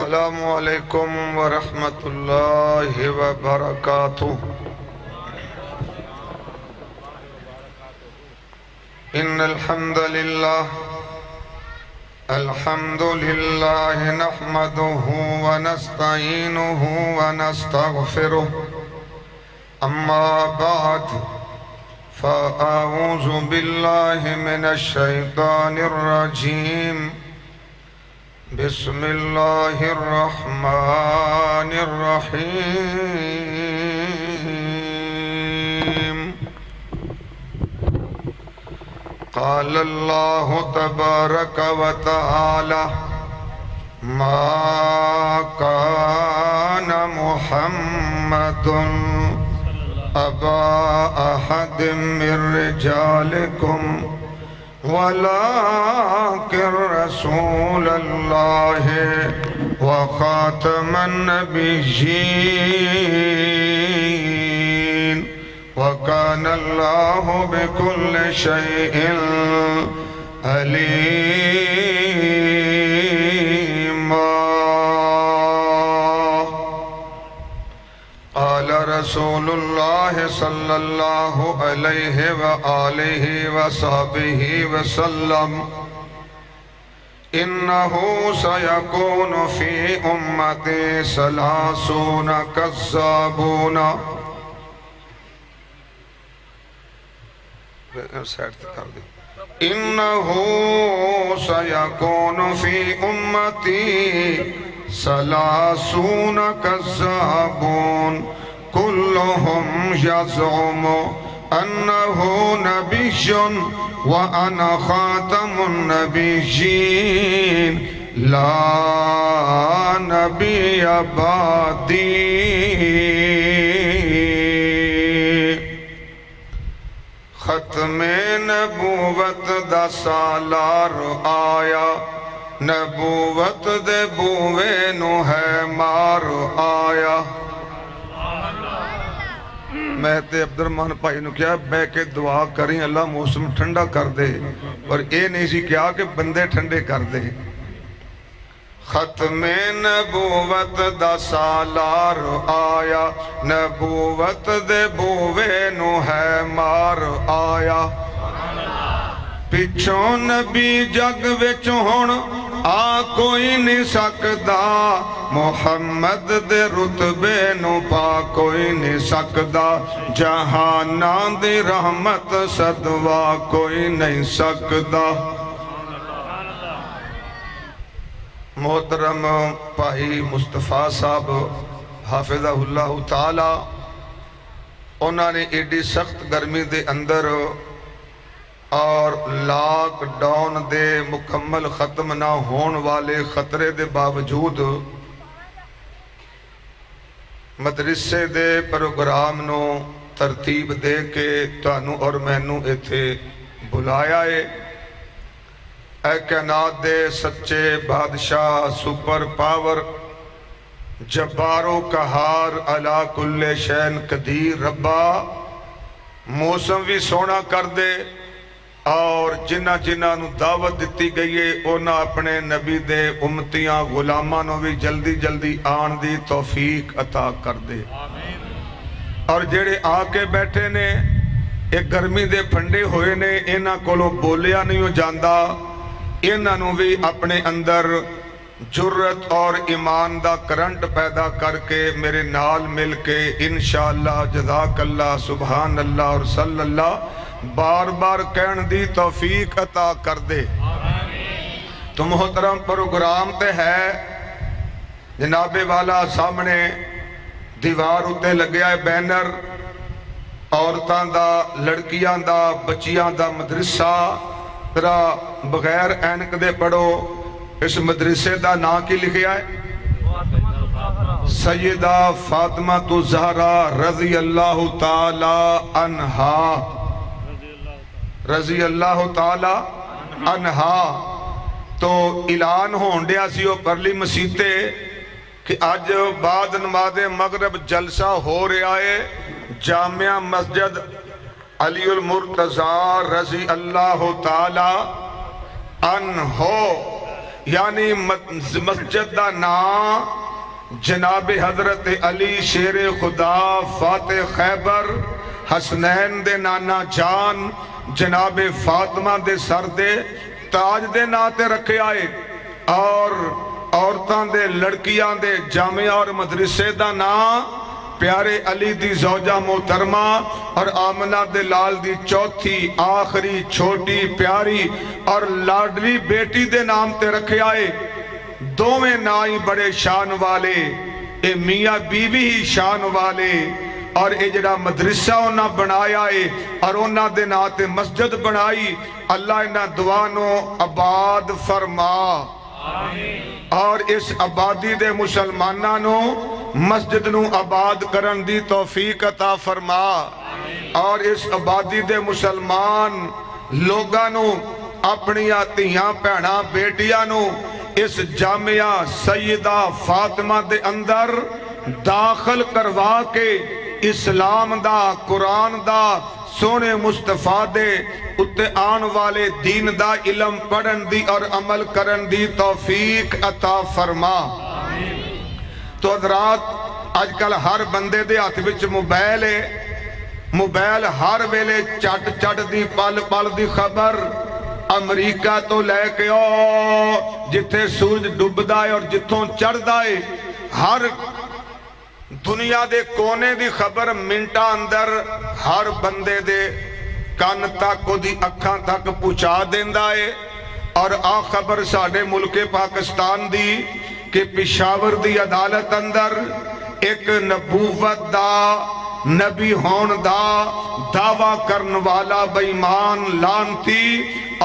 السلام علیکم ورحمۃ اللہ وبرکاتہ۔ ان الحمد للہ نحمده ونستعینه ونستغفره، اما بعد فاعوذ باللہ من الشیطان الرجیم، بسم اللہ الرحمن الرحیم۔ قال اللہ تبارک و تعالی ما کان محمد ابا احد من رجالکم ولكن رسول الله وخاتم النبيين وكان الله بكل شيء عليما۔ قال رسول الله صلى الله عليه وآله وصحبه وسلم إنه سيكون في أمتي 30 كذابون إنه سيكون في أمتي 30 كذابون كلهم يزعم أنه نبي وأنا خاتم النبيين لا نبي بعدي۔ ختم نبوت دا سالار آیا، نبوت دے بوے نو ہے مار آیا۔ میں تے عبد الرحمن بھائی نو کیا بے کے دعا کریں اللہ موسم ٹھنڈا کر دے، اور اے نہیں سی کیا کہ بندے ٹھنڈے کر دے۔ ختم نبوت دا سالار آیا، نبوت دے بوے نو ہے مار آیا۔ پچھوں نبی جگ وچ ہن آ کوئی نہیں سکدا، محمد دے رتبے نو پا کوئی نہیں سکدا، جہاناں دی رحمت صدوا کوئی نہیں سکدا۔ محترم بھائی مصطفیٰ صاحب حافظہ اللہ تعالی، انہوں نے ایڈی سخت گرمی دے اندر اور لاک ڈاؤن دے مکمل ختم نہ ہون والے خطرے دے باوجود مدرسے دے پروگرام نو ترتیب دے کے تانوں اور مینوں ایتھے بلایا ہے۔ اے کائنات دے سچے بادشاہ، سپر پاور، جبارو قہار، علا کل شین قدیر ربا، موسم بھی سونا کر دے، اور جنہ جنہ نو دعوت دیتی گئی ہے اونا اپنے نبی دے امتیاں غلاماں نو بھی جلدی جلدی آن دی توفیق عطا کر دے۔ اور جڑے آ کے بیٹھے نے ایک گرمی دے پھنڈے ہوئے نے، انہاں کولوں بولیا نہیں ہو جاندہ، انہاں نو بھی اپنے اندر جرت اور ایمان دا کرنٹ پیدا کر کے میرے نال مل کے انشاءاللہ جزاک اللہ سبحان اللہ اور صلی اللہ بار بار کہن دی توفیق عطا کر دے۔ تو محترم پروگرام تے ہے جناب والا سامنے دیوار اتے لگیا ہے بینر، عورتاں دا، لڑکیاں دا، بچیاں دا مدرسہ۔ ذرا بغیر اینک دے پڑھو، اس مدرسے دا نام کی لکھیا ہے؟ سیدہ فاطمہ الزہرا رضی اللہ تعالی عنہا، رضی اللہ تعالی عنہا۔ تو اعلان ہون دیا سی او پرلی مسیتے کہ آج بعد نماز مغرب جلسہ ہو رہا ہے جامعہ مسجد علی المرتضی رضی اللہ تعالی عنہ یعنی مسجد دا نام جناب حضرت علی شیر خدا فاتح خیبر حسنین دے نانا جان جناب فاطمہ دے سر دے تاج دے ناتے رکھے آئے، اور عورتاں دے لڑکیاں دے جامعہ اور مدرسے دا نام پیارے علی دی زوجہ محترمہ اور آمنہ دے لال دی چوتھی آخری چھوٹی پیاری اور لاڈلی بیٹی دے نام تے رکھے آئے۔ دوویں نائی بڑے شان والے، اے میاں بیوی ہی شان والے، اور اے جڑا مدرسہ انہاں بنایا ہے اور انہاں دے نا تے مسجد بنائی، اللہ انہاں دعانوں آباد فرما، اور اس آبادی دے مسلمانانوں مسجد نو آباد کرن دی توفیق عطا فرما، اور اس آبادی دے مسلمان لوگانوں اپنی دھیاں بھیناں بیٹیاں نو اس جامعہ سیدہ فاطمہ دے اندر داخل کروا کے اسلام دا قرآن دا سونے مصطفیٰ دے اتے آن والے دین دا علم پڑھن دی اور عمل کرن دی توفیق عطا فرما۔ تو حضرات آج کل ہر بندے دے ہاتھ وچ موبائل ہے، موبائل ہر ویلے چٹ چٹ دی پل پل دی خبر، امریکہ تو لے کے جتھے سورج ڈوبدا ہے اور جتھوں چڑھدا ہے، ہر دنیا دے کونے دی خبر منٹا اندر ہر بندے دے کان تک دی اکھاں تک پہنچا دیندا ہے۔ اور آ خبر ساڈے ملک پاکستان دی کہ پشاور دی عدالت اندر ایک نبوت دا نبی ہون دا دعویٰ کرن والا بے ایمان لانتی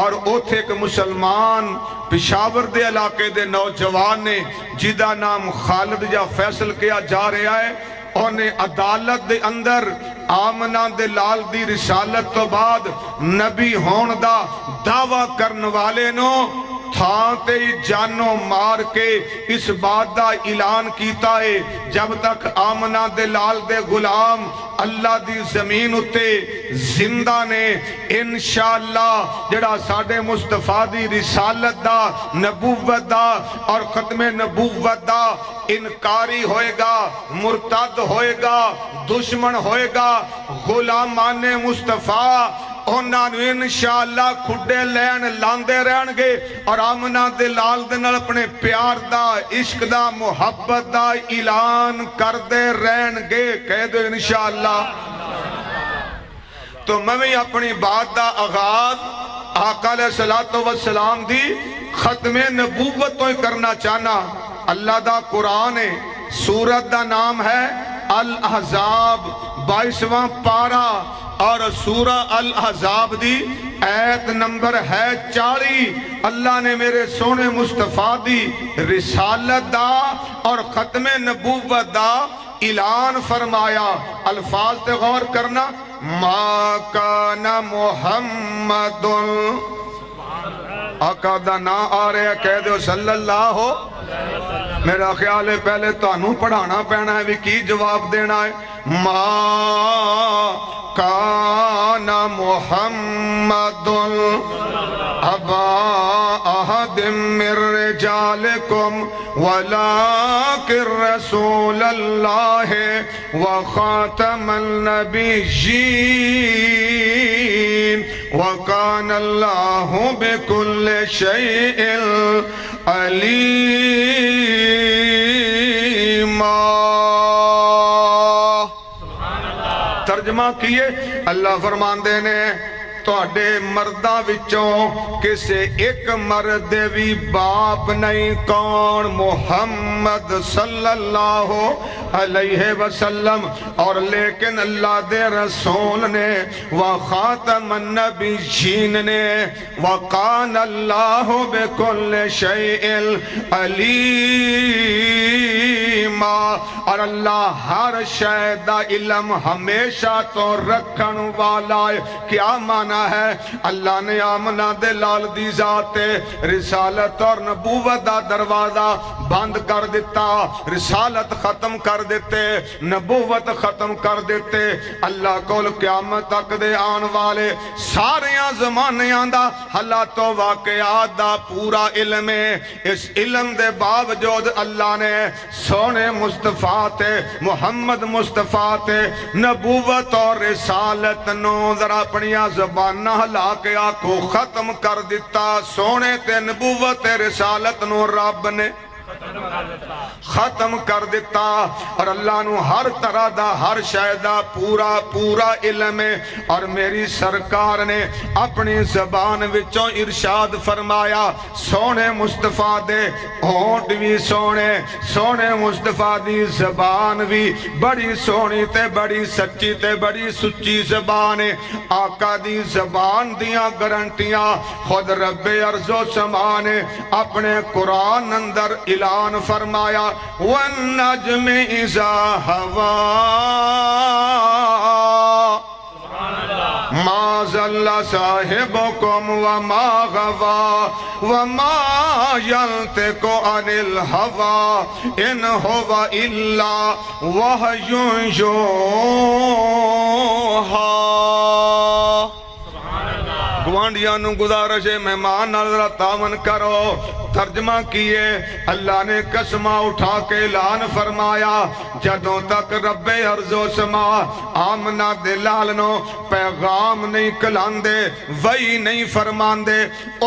اور اوتھے ایک مسلمان پشاور دے علاقے دے نوجوان نے جیدہ نام خالد یا فیصل کیا جا رہا ہے، انہیں عدالت دے اندر آمنہ دے لال دی رسالت تو بعد نبی ہون دا دعویٰ کرن والے نو تھانتے جانوں مار کے اس بات دا اعلان کیتا ہے جب تک آمنہ دے لال دے غلام اللہ دی زمین اتے زندہ نے انشاءاللہ جڑا ساڑھے مصطفیٰ دی رسالت دا نبوت دا اور ختم نبوت دا انکاری ہوئے گا، مرتد ہوئے گا، دشمن ہوئے گا، غلامان مصطفیٰ انہاں نو انشاءاللہ کھڈے لین لاندے رہن گے اور آمنہ دے لال دے نال اپنے پیار دا عشق دا محبت دا اعلان کر دے رہن گے، کہہ دو انشاءاللہ۔ تو میں اپنی بات دا آغاز آقا علیہ السلام دی ختم نبوت تو ہی کرنا چاہنا۔ اللہ دا قرآن ہے، سورت دا نام ہے الاحزاب، 22واں پارہ، اور سورہ الاحزاب دی آیت نمبر ہے 40۔ اللہ نے میرے سونے مصطفیٰ دی رسالت دا اور ختم نبوت دا اعلان فرمایا۔ الفاظ تے غور کرنا، ما کان محمد، آقا دا نا آ رہے ہیں، کہہ دو صلی اللہ ہو۔ میرا خیال ہے پہلے تو انہوں پڑھانا پینا ہے بھی کی جواب دینا ہے۔ ما کان محمد ابا احد من رجالکم ولکن رسول اللہ وخاتم النبیین وکان اللہ بکل شیء علیما۔ ترجمہ کیے اللہ فرماندے نے تواڈے مرداں وچوں کسے ایک مرد بھی باپ نہیں، کون؟ محمد صلی اللہ علیہ وسلم، اور لیکن اللہ دے رسول نے وخاتم النبیین نے وکان اللہ بکل شیء علیما، اور اللہ ہر شے دا علم ہمیشہ تو رکھن والا ہے۔ کیا معنی ہے؟ اللہ نے آمنہ دے لال دی ذات رسالت اور نبوت دا دروازہ بند کر دیتا، رسالت ختم کر دیتے، نبوت ختم کر دیتے۔ اللہ کول قیامت تک دے آن والے ساریاں زمانیاں دا حالات و واقعات دا پورا علم ہے۔ اس علم دے باوجود اللہ نے سونے مصطفیٰ تے محمد مصطفیٰ تے نبوت اور رسالت نو ذرا اپنیاں زبانہ ہلا کے آنکھوں ختم کر دیتا۔ سونے تے نبوت تے رسالت نو رب نے ختم کر دیتا، اور اللہ نو ہر طرح دا ہر شے دا پورا علم ہے۔ اور میری سرکار نے اپنی زبان وچوں ارشاد فرمایا، سونے مصطفیٰ دے ہونٹ بھی سونے، سونے مصطفیٰ دی زبان بھی بڑی سونی تے بڑی سچی تے بڑی سچی زبان ہے۔ آقا دی زبان دیاں گارنٹیاں خود رب ارض و سما نے اپنے قرآن اندر اعلان فرمایا، وَالنَّجْمِ إِذَا هَوَىٰ مَا ضَلَّ صَاحِبُكُمْ وَمَا غَوَىٰ وَمَا يَنطِقُ عَنِ الْهَوَىٰ إِنْ هُوَ إِلَّا وَحْيٌ يُوحَىٰ۔ گوانڈیاں نو گزارش ہے مہمان نظرہ تعاون کرو۔ ترجمہ کیے اللہ نے قسمہ اٹھا کے اعلان فرمایا، جدوں تک رب ارض و سما آمنہ دے لالنو پیغام نہیں کلاندے، وحی نہیں فرماندے،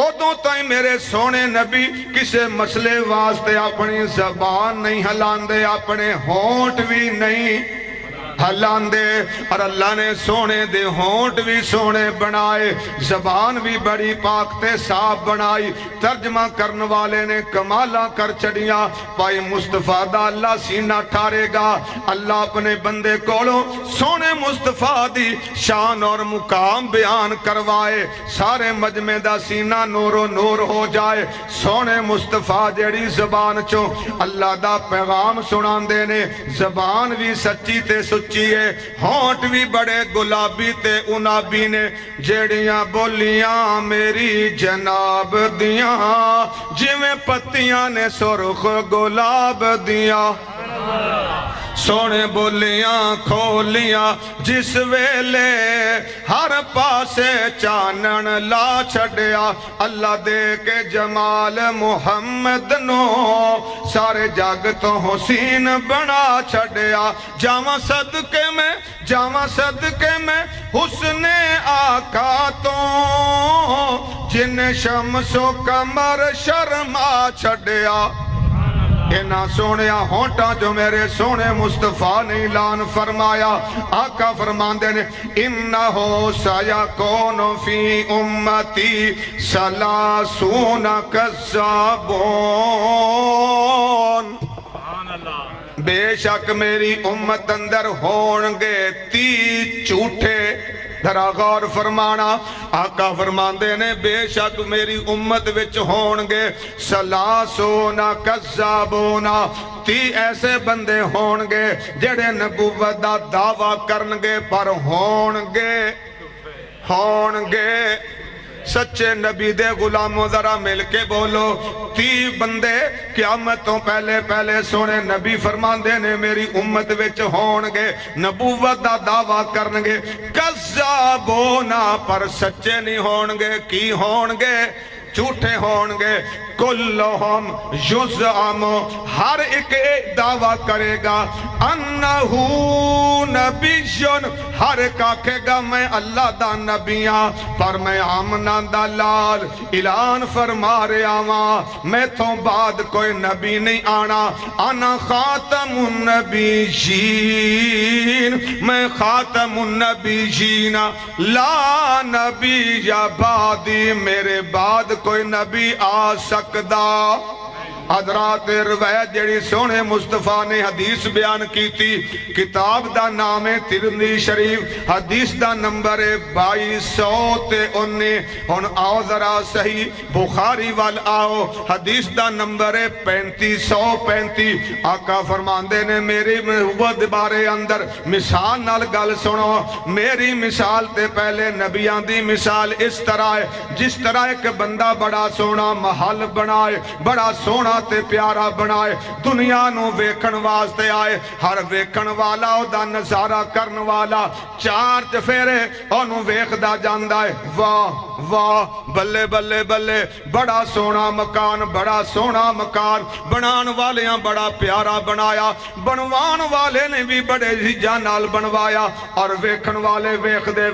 ادوں تائیں میرے سونے نبی کسے مسئلے واسطے اپنی زبان نہیں ہلاندے، اپنے ہونٹ بھی نہیں ہلاندے۔ اور اللہ نے سونے دے ہونٹ بھی سونے بنائے، زبان بھی بڑی پاک تے صاف بنائی۔ ترجمہ کرنے والے نے کمالا کر چڑیاں، پائی مصطفیٰ دا اللہ سینہ ٹھارے گا۔ اللہ اپنے بندے کولوں سونے مصطفیٰ دی شان اور مقام بیان کروائے، سارے مجمع دا سینہ نور و نور ہو جائے۔ سونے مصطفیٰ جیڑی زبان چوں اللہ دا پیغام سنان دینے، زبان بھی سچی تے سچی ہے، ہونٹ بھی بڑے گلابی تے انابی نے، جیڑیاں بولیاں میری جناب دیاں، جویں پتیاں نے سرخ گلاب دیاں۔ سونے بولیاں کھولیاں جس ویلے ہر پاسے چانن لا چھڑیا، اللہ دے کے جمال محمد نو سارے جگ تو حسین بنا چھڑیا۔ جاواں صدقے میں حسن آقا تو، جن شمس و قمر شرما چھڑیا۔ اینا سونیا ہونٹا جو میرے سونے مصطفیٰ نے اعلان فرمایا، آقا فرماندے نے، انہو سیکون فی امتی سلاسون کذابون، بے شک میری امت اندر ہونگے 30 جھوٹے۔ ذرا غور فرمانا، آقا فرماندے نے بے شک میری امت وچ ہونگے سلاسونا کذابونا، 30 ایسے بندے ہونگے جڑے نبوت دا دعویٰ کرنگے پر ہونگے سچے نبی دے غلاموں ذرا مل کے بولو، 30 بندے قیامتوں پہلے سونے نبی فرماندے نے میری امت وچ ہونگے، نبوت دا دعویٰ کرنگے، کذابونا پر سچے نہیں ہونگے۔ کی ہونگے؟ جھوٹے ہونگے۔ کلہم یزعم، ہر ایک دعویٰ کرے گا، انہو نبیون، ہر ایک آکھے گا میں اللہ دا نبیاں، پر میں آمنہ دا لال اعلان فرما رہا ہوں، میں تو بعد کوئی نبی نہیں آنا، انا خاتم النبیین، میں خاتم النبیین، لا نبی یا بعدی، میرے بعد کوئی نبی آ سکتا حضرات روایت جڑی سونے مصطفیٰ نے حدیث بیان کی تھی، کتاب دا نام ہے ترمذی شریف، حدیث دا نمبر ہے 2219۔ ہن آؤ ذرا صحیح بخاری وال آؤ، حدیث دا نمبر ہے 3535۔ آقا فرماندے نے میری نبوت بارے اندر مثال نال گل سنو، میری مثال تے پہلے نبیاں دی مثال اس طرح ہے، جس طرح ایک بندہ بڑا سونا محل بنائے، بڑا سونا تے پیارا بنائے، دنیا نو ویکھن واسطے آئے، ہر ویکھن والا او دا نظارہ کرن والا چار چفیرے انہوں ویکھدا جاندا ہے، واہ واہ بلے بلے بلے، بڑا سونا مکان، بڑا سونا مکان، بنان والیاں بڑا پیارا بنایا، بنوان والے نے بھی بڑے جان نال بنوایا، اور ویکھن والے ویکھ دے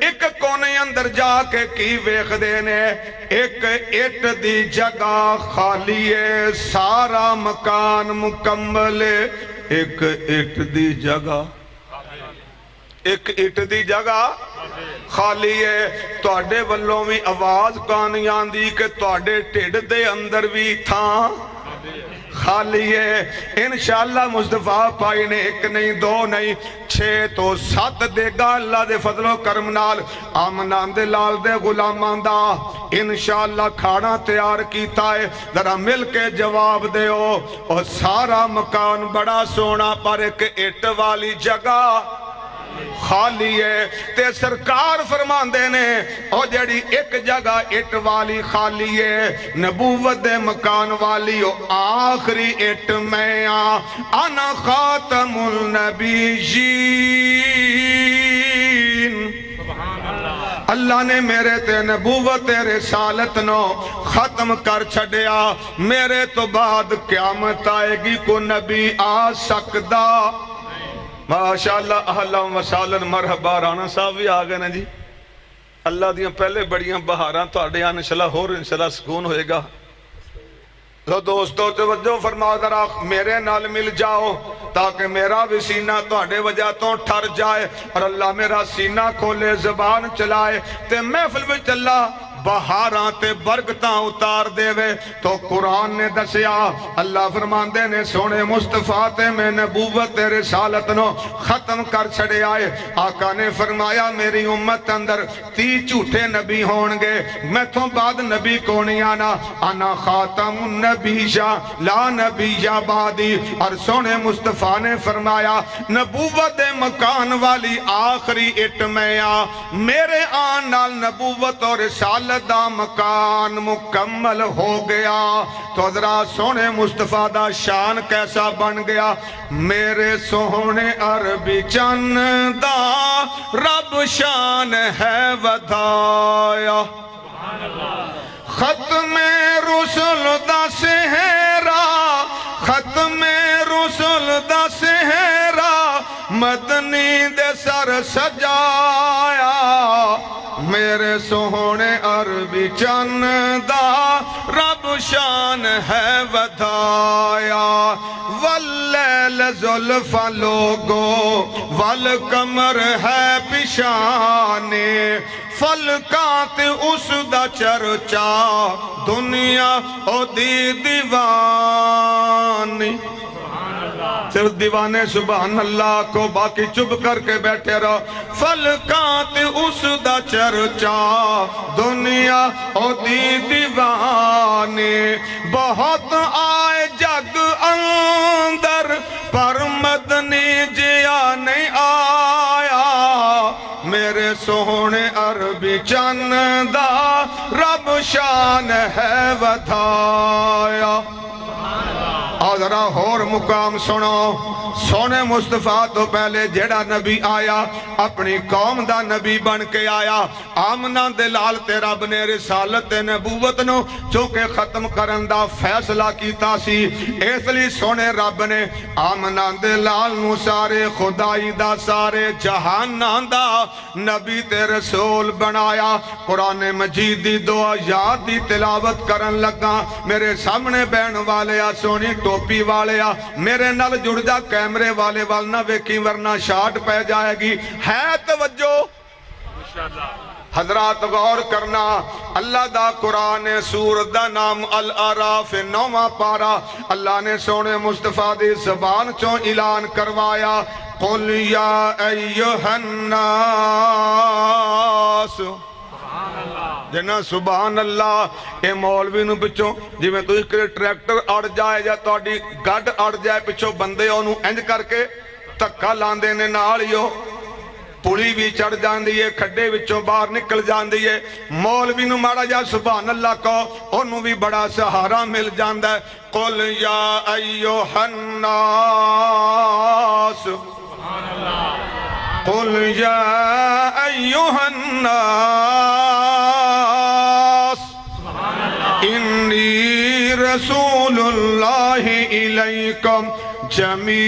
ایک کونے اندر جا کے کی ویکھ دے نے، ایک اٹ دی جگہ خالی ہے، سارا مکان مکمل ہے، ایک اٹ دی جگہ، ایک اٹ دی جگہ خالی ہے۔ تواڈے والوں بھی آواز کانی آندی کہ تواڈے ٹھڈ دے اندر بھی تھاں خالی ہے۔ انشاءاللہ مصطفیٰ پائی نے ایک نہیں دو نہیں 6 تو 7 دے گا اللہ دے فضل و کرم نال، آمنان دے لال دے غلامان دا انشاءاللہ کھانا تیار کیتا ہے، ذرا مل کے جواب دے ہو۔ اور سارا مکان بڑا سونا پر ایک اٹ والی جگہ خالی ہے، تے سرکار فرماندے نے او جڑی ایک جگہ اٹ والی خالی ہے، نبوت دے مکان والی او آخری اٹ میں انا خاتم النبیین۔ اللہ نے میرے تے نبوت رسالت نو ختم کر چھڑیا، میرے تو بعد قیامت آئے گی کو نبی آ سکدا۔ ماشاءاللہ اہلا و سہلا مرحبا، رانا صاحب بھی آگئے نا جی، اللہ دیاں پہلے بڑیاں بہاراں تو آڑے آنے انشاءاللہ اور انشاءاللہ سکون ہوئے گا۔ تو دوستو توجہ فرما ذرا میرے نال مل جاؤ تاکہ میرا بھی سینہ تو آڑے وجہ تو ٹھر جائے، اور اللہ میرا سینہ کھولے زبان چلائے تے محفل وچ اللہ بہاراں تے برکتاں اتار دے وے۔ تو قرآن نے دسیا، اللہ فرماندے نے سونے مصطفیٰ تے میں نبوت تے رسالت نو ختم کر چھڑے آئے۔ آقا نے فرمایا میری امت اندر 30 جھوٹے نبی ہون گے، میں تو بعد نبی کو نہیں آنا، انا خاتم النبی لا نبی بعدی۔ اور سونے مصطفیٰ نے فرمایا نبوت دے مکان والی آخری اٹ میں میرے آن نال نبوت اور رسالت دا مکان مکمل ہو گیا۔ تو ذرا سونے مصطفیٰ دا شان کیسا بن گیا، میرے سونے عربی چند دا رب شان ہے ودایا، ختم رسل دا سہرا، ختم رسل دا سہرا، مدنی دے سر سجایا، میرے سونے عربی چند دا رب شان ہے ودایا، واللیل زلفا لوگو والقمر ہے پیشانے، فلکات اس دا چرچا دنیا او دی دیوانی۔ صرف دیوانے سبحان اللہ کو، باقی چپ کر کے بیٹھے رہو۔ فلکات اس دا چرچا دنیا او دی دیوانے، بہت آئے جگ اندر پر مدنی جیا نہیں آیا، میرے سونے عربی چند دا رب شان ہے ودایا۔ اور ذرا اور مقام سنو، سونے مصطفیٰ تو پہلے جڑا نبی آیا اپنی قوم دا نبی بن کے آیا، آمنہ دے لال تے رب نے رسالت نبوت نو چونکہ ختم کرن دا فیصلہ کیتا سی، اس لیے سونے رب نے آمنہ دے لال نو سارے خدائی دا سارے جہاناں دا نبی تے رسول بنایا۔ قرآن مجید دی دعا یاد دی تلاوت کرن لگا، میرے سامنے بہن والے سونی ٹوپی والے میرے نال جڑ جا، کیمرے والے والنا ویکھی ورنہ شاٹ پہ جائے گی، ہے توجہ حضرات غور کرنا، اللہ دا قرآن سورت دا نام الاعراف 9واں پارا، اللہ نے سونے مصطفیٰ دی زبان چوں اعلان کروایا، قل یا ایہا الناس، جنا سبحان اللہ۔ اے مولوی نو پچھوں جی میں تو اس کے ٹریکٹر اڑ جائے یا توڑی گاڑ اڑ جائے پچھوں بندے انہوں انج کر کے تکا لاندے نے نالیو، پولی بھی چڑھ جاندی ہے، کھڈے وچوں باہر نکل جاندی ہے، مولوی نو مارا جا سبحان اللہ کو انہوں بھی بڑا سہارا مل جاندہ ہے۔ قل یا ایوہ الناس، قل یا ایوہ الناس انی رسول اللہ الیکم جمیعا۔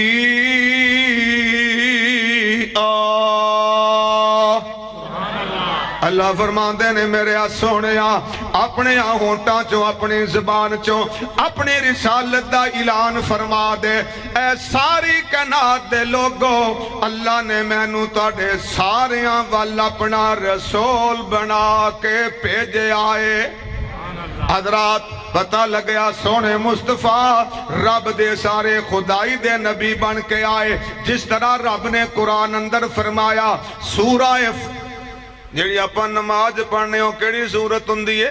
اللہ فرماندے نے میرے سونیا اپنے ہونٹاں چوں اپنی زبان چوں اپنی رسالت دا اعلان فرما دے، اے ساری کائنات دے لوگو، اللہ نے مینوں تواڈے ساریاں وال اپنا رسول بنا کے بھیجے آئے۔ حضرات پتہ لگیا سونے مصطفیٰ رب دے سارے خدائی دے نبی بن کے آئے، جس طرح رب نے قرآن اندر فرمایا سورہ جیڑی اپن نماز پڑھنے ہو کیڑی سورت ہوندی ہے؟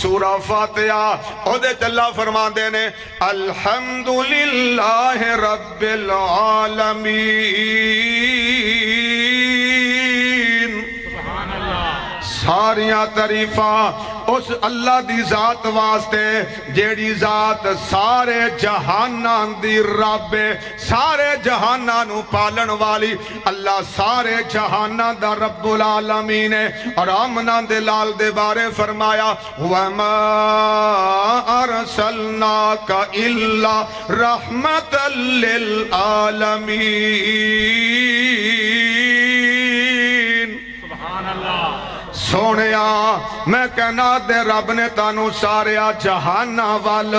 سورہ فاتحہ۔ او دے چلا فرما دینے الحمدللہ رب العالمین، ساریاں تعریفاں اس اللہ دی ذات واسطے جیڑی ذات سارے جہاناں دی رب ہے، سارے جہاناں نو پالن والی، اللہ سارے جہاناں دا رب العالمین ہے۔ اور آمنہ دے لال دے بارے فرمایا وَمَا أَرْسَلْنَاكَ إِلَّا رَحْمَةً لِلْعَالَمِينَ۔ سبحان اللہ۔ سونیا میں کہنا دے رب نے تانو ساریا جہانہ وال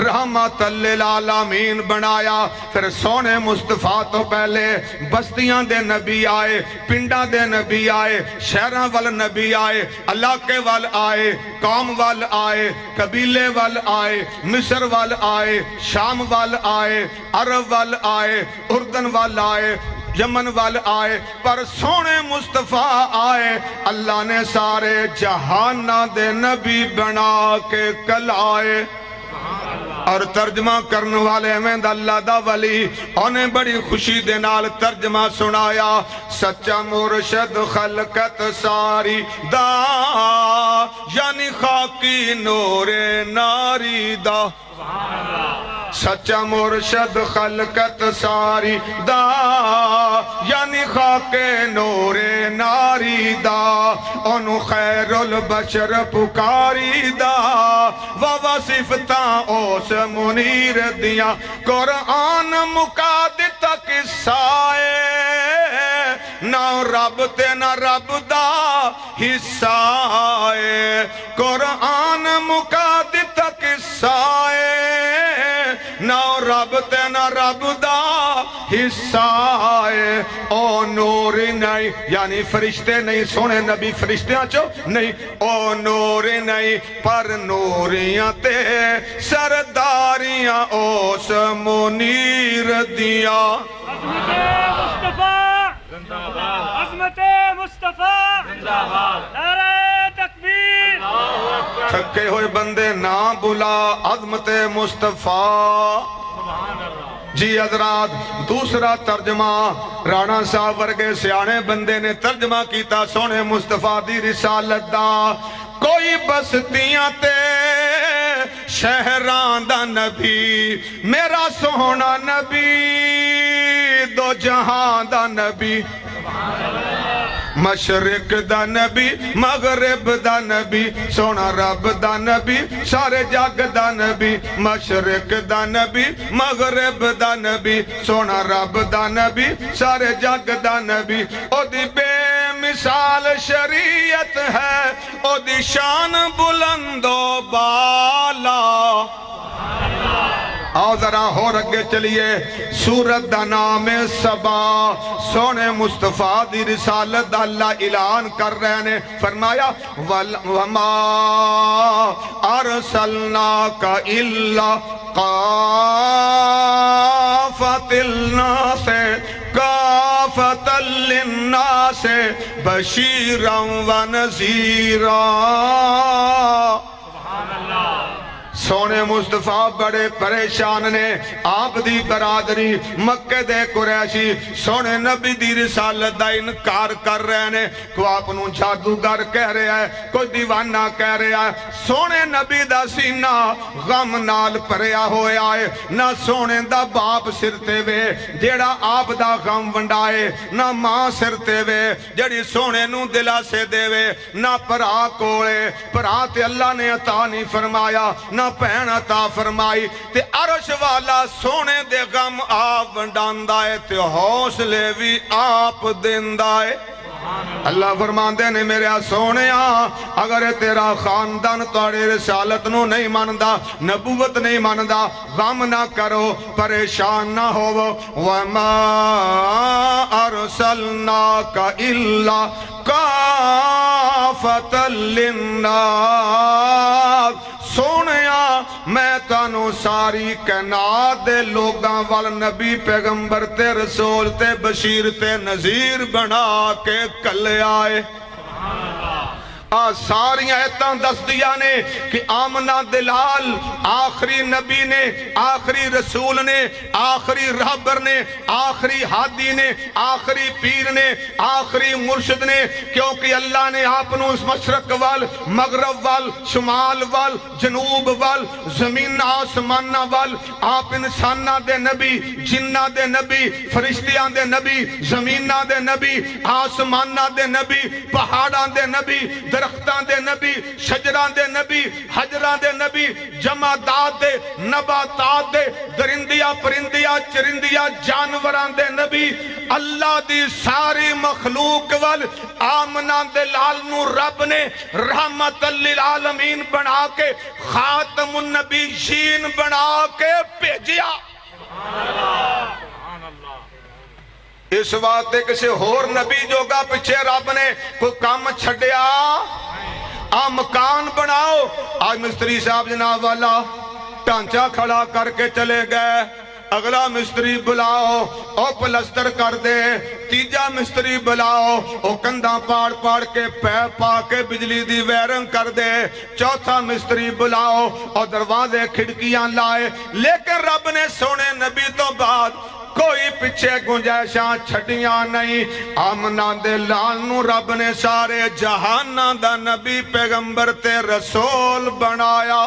رحمت للعالمین بنایا۔ پھر سونے مصطفیٰ تو پہلے بستیاں دے نبی آئے، پنڈا دے نبی آئے، شہران وال نبی آئے، علاقے وال آئے، قوم وال آئے، قبیلے وال آئے، مصر وال آئے، شام وال آئے، عرب وال آئے، اردن وال آئے، یمن وال آئے، پر سونے مصطفیٰ آئے، اللہ نے سارے جہانہ دے نبی بنا کے کل آئے۔ اور ترجمہ کرنے والے میں اللہ دا ولی انہیں بڑی خوشی دے نال ترجمہ سنایا، سچا مرشد خلقت ساری دا یعنی خاکی نور ناری دا، سچا مرشد خلقت ساری دا یعنی خاک نور ناری دا، انہوں خیر البشر پکاری دا، وصفتاں اوس منیر دیاں، قرآن مقادتا قصائے، نہ رب تے نہ رب دا حصائے، قرآن مقادتا قصائے، نہ رب تے نہ رب دا حصائے، او نور نہیں یعنی فرشتے نہیں، سونے نبی فرشتیاں چو نہیں، او نور نہیں پر نوریاں تے سرداریاں اوس منیر دیاں۔ عظمت مصطفیٰ عظمت مصطفیٰ نعرہ تکبیر۔ تھکے ہوئے بندے نہ بلا عظمت مصطفیٰ۔ جی حضرات دوسرا ترجمہ رانا صاحب ورگے سیانے بندے نے ترجمہ کیتا سونے مصطفیٰ دی رسالت دا، کوئی بستیاں تے شہران دا نبی، میرا سونا نبی دو جہان دا نبی، مشرق دا نبی مغرب دا نبی، سونا رب دا نبی سارے جگ دا نبی، مشرق دا نبی مغرب دا نبی، سونا رب دا نبی سارے جگ دا نبی، او دی بے مثال شریعت ہے، او دی شان بلند و بالا، آؤ ذرا ہو رگے چلیے سورت دا نام سبا سونے مصطفیٰ دی رسالت دا اللہ اعلان کر رہے نے فرمایا وَمَا أَرْسَلْنَاكَ إِلَّا قَافَةً لِلنَّاسِ كَافَةً لِلنَّاسِ بَشِيرًا وَنَذِيرًا سونے مصطفیٰ بڑے پریشان نے آپ دی برادری مکہ دے قریشی سونے نبی دی رسالت دا انکار کر رہے نے کوئی آپ نو جادوگر کہہ رہا ہے کوئی دیوانہ کہہ رہا ہے سونے نبی دا سینہ غم نال پریا ہویا ہے نہ سونے دا باپ سرتے وے جیڑا آپ دا غم ونڈائے نہ ماں سرتے وے جیڑی سونے نو دلا سے دے وے نہ پرا کولے پرا تے اللہ نے عطا نہیں فرمایا نہ پہن عطا فرمائی تے عرش والا سونے دے غم آپ ونڈاندا ہے تے حوصلے بھی آپ دیندا ہے اللہ فرماندے نے میرے سونے اگر تیرا خاندان تاری رسالت نو نہیں ماندا نبوت نہیں ماندا غم نہ کرو پریشان نہ ہو وَمَا أَرْسَلْنَاكَ إِلَّا كَافَةً لِلنَّاسِ سونیا میں تانو ساری کائنات دے لوگاں وال نبی پیغمبر تے رسول تے بشیر تے نذیر بنا کے کلے آئے ساری ایتاں دس دیا نے کہ آمنہ دلال آخری نبی نے آخری رسول نے آخری رہبر نے آخری ہادی نے آخری پیر نے آخری مرشد نے کیونکہ اللہ نے آپ نو اس مشرق وال مغرب وال شمال وال جنوب وال زمین آسمانہ وال آپ انسانہ دے نبی جنہ دے نبی فرشتیاں دے نبی زمینہ دے نبی آسمانہ دے نبی پہاڑاں دے نبی درختان دے نبی شجران دے نبی حجران دے نبی جمادات دے نباتات دے درندیاں پرندیاں چرندیاں جانوران دے نبی اللہ دی ساری مخلوق وال آمنہ دلال نو رب نے رحمت للعالمین بنا کے خاتم النبیین بنا کے بھیجیا اس واسطے کسی اور نبی جو گا پچھے رب نے کوئی کام چھڑیا مکان بناؤ آج مستری صاحب جناب والا ٹانچہ کھڑا کر کے چلے گئے اگلا مستری بلاؤ او پلستر کر دے تیجا مستری بلاؤ او کنداں پاڑ پاڑ کے پیپ پا کے بجلی دی ویرنگ کر دے چوتھا مستری بلاؤ اور دروازے کھڑکیاں لائے لیکن رب نے سونے نبی تو بعد کوئی پچھے گنجائشاں چھڑیاں نہیں آمنہ دلال نو رب نے سارے جہانہ دا نبی پیغمبر تے رسول بنایا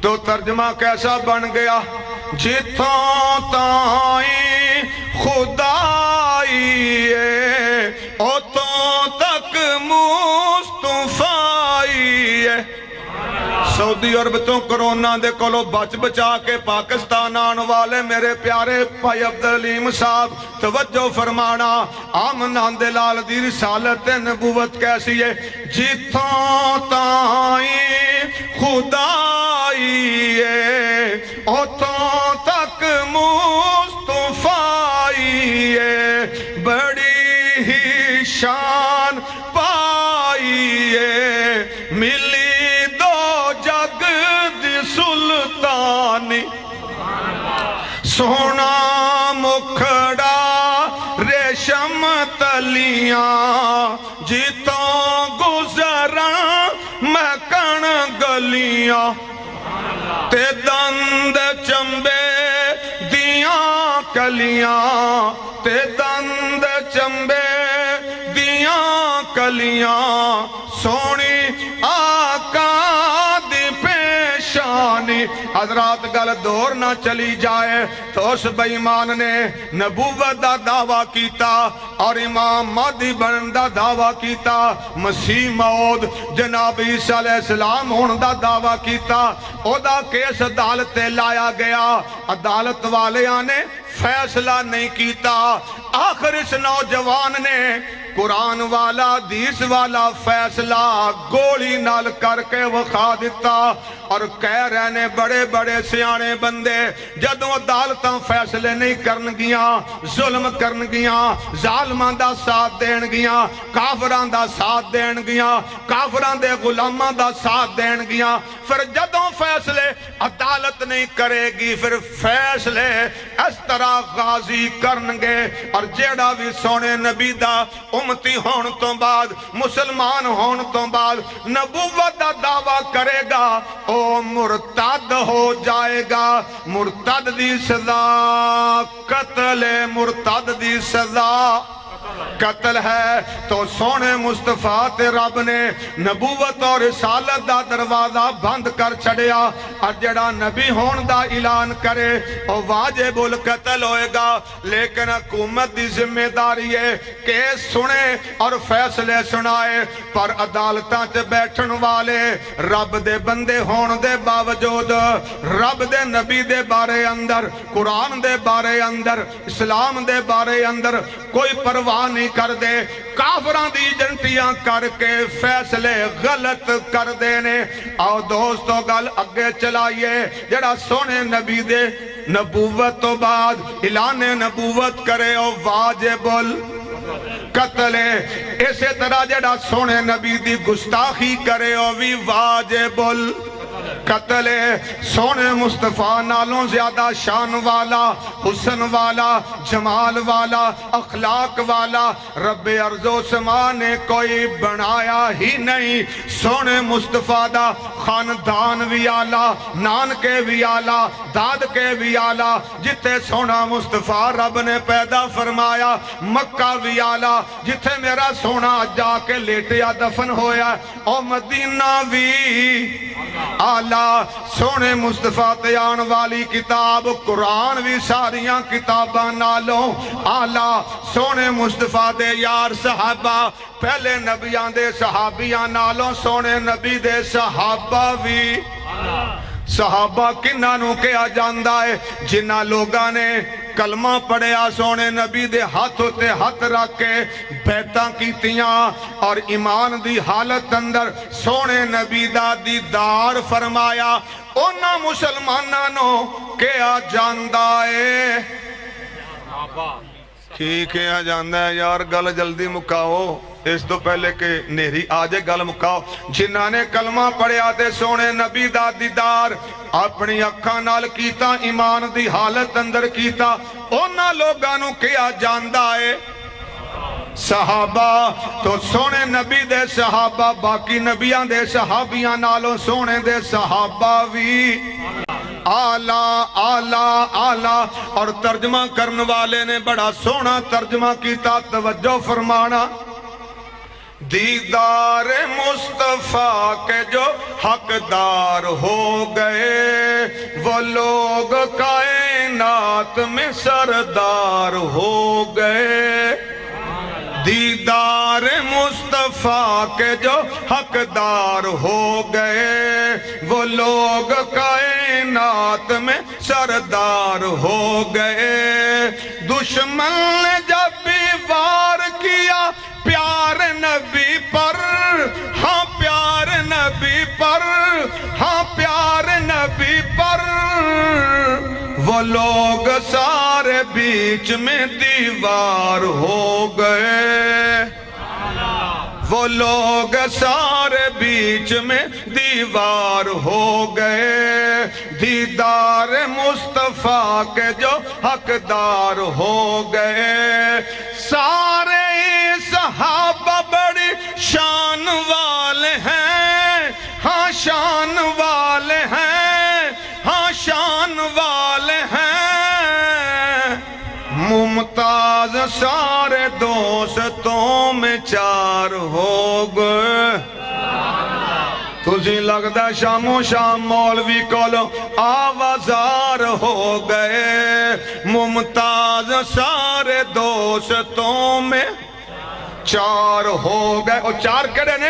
تو ترجمہ کیسا بن گیا جتوں تائیں خدائی ہے اتوں تک مصطفیٰ ہے سعودی عرب تو کرونا دے کولو بچ بچا کے پاکستان آن والے میرے پیارے بھائی عبدالعلیم صاحب توجہ فرمانا آمنہ دلال دی رسالت نبوت کیسی ہے جتوں تائیں خدائی ہے اتوں تک مصطفیٰ ہے بڑی ہی شان پائی ہے ملی سلطانی سونا مکھڑا ریشم تلیاں جتوں گزراں مہکن گلیاں تے دند چمبے دیاں کلیاں تے دند چمبے دیاں کلیاں سونی آقا دی پیشانی حضرات گل دور نہ چلی جائے تو اس بے ایمان نے نبوت دا دعویٰ کیتا اور امام مہدی بنن دا دعویٰ کیتا مسیح موعود جناب عیسیٰ علیہ السلام ہون دا دعویٰ کیتا او دا کیس عدالت تے لایا گیا عدالت والے آنے فیصلہ نہیں کیتا آخر اس نوجوان نے قرآن والا حدیث والا فیصلہ گولی نال کر کے وکھا دیتا اور کہہ رہے نے بڑے بڑے سیانے بندے جدوں عدالتاں فیصلے نہیں کرن گیاں ظلم کرن گیاں ظالماں دا ساتھ دین گیاں کافراں دا ساتھ دین گیاں کافراں دے غلاماں دا ساتھ دین گیاں پھر جدوں فیصلے عدالت نہیں کرے گی پھر فیصلے اس طرح غازی کرنگے اور جیڑا بھی سونے نبی دا امتی ہون تو بعد مسلمان ہون تو بعد نبوت دا دعویٰ کرے گا او مرتد ہو جائے گا مرتد دی سزا قتل مرتد دی سزا قتل ہے تو سونے مصطفیٰ تے رب نے نبوت اور رسالت دا دروازہ بند کر چھڑیا اور جڑا نبی ہون دا اعلان کرے او واجب القتل ہوئے گا لیکن حکومت دی ذمہ داری ہے کہ سنے اور فیصلے سنائے پر عدالتاں تے بیٹھن والے رب دے بندے ہون دے باوجود رب دے نبی دے بارے اندر قرآن دے بارے اندر اسلام دے بارے اندر کوئی پرواہ نہیں کر دے کافران دی جنٹیاں کر کے فیصلے غلط کر دینے آؤ دوستو گل اگے چلائیے جڑا سونے نبی دے نبوت تو بعد اعلان نبوت کرے او واجب القتل اسی طرح جڑا سونے نبی دی گستاخی کرے او بھی واجب قتل سونے مصطفیٰ نالوں زیادہ شان والا حسن والا جمال والا اخلاق والا رب ارض و سما نے کوئی بنایا ہی نہیں سونے مصطفیٰ دا خاندان بھی آلہ نان کے بھی آلہ داد کے بھی آلہ جتے سونا مصطفیٰ رب نے پیدا فرمایا مکہ بھی آلہ جتے میرا سونا جا کے لیٹیا دفن ہویا او مدینہ بھی آلہ سونے مصطفیٰ تیان والی کتاب قرآن بھی ساریاں کتاباں نالوں آلہ سونے مصطفیٰ دے یار صحابہ پہلے نبیان دے صحابیاں نالوں سونے نبی دے صحابہ بھی صحابہ کنہ نو کیا جاندہ ہے جنہ لوگاں نے کلمہ پڑھیا سونے نبی دے ہاتھ ہوتے ہاتھ رکھ کے بیعتاں کیتیاں اور ایمان دی حالت اندر سونے نبی دا دیدار فرمایا اونا مسلمانانوں کیا جاندہ ہے کی کیا جاندہ ہے یار گل جلدی مکاؤ اس تو پہلے کہ نیری آجے گل مکاؤ جنہاں نے کلمہ پڑھے آتے سونے نبی دا دیدار اپنی اکھاں نال کیتا ایمان دی حالت اندر کیتا اونا لوگانوں کیا جاندہ ہے صحابہ تو سونے نبی دے صحابہ باقی نبیان دے صحابیاں نالوں سونے دے صحابہ بھی آلہ آلہ آلہ اور ترجمہ کرنے والے نے بڑا سونا ترجمہ کیتا توجہ فرمانا دیدار مصطفیٰ کے جو حقدار ہو گئے وہ لوگ کائنات میں سردار ہو گئے دیدار مصطفیٰ کے جو حقدار ہو گئے وہ لوگ کائنات میں سردار ہو گئے دشمن نے جب بھی وار کیا پیار نبی پر ہاں پیار نبی پر ہاں پیار نبی پر وہ لوگ سارے بیچ میں دیوار ہو گئے وہ لوگ سارے بیچ میں دیوار ہو گئے دیدار مصطفیٰ کے جو حقدار ہو گئے سارے صحابہ بڑی شان والے ہیں ہاں شان والے ہیں ہاں شان والے ہیں ممتاز سارے دوستوں میں چار ہو گئے تجھے لگتا شام و شام مولوی کولو آوازار ہو گئے ممتاز سارے دوستوں میں چار ہو گئے اور چار کڑے نے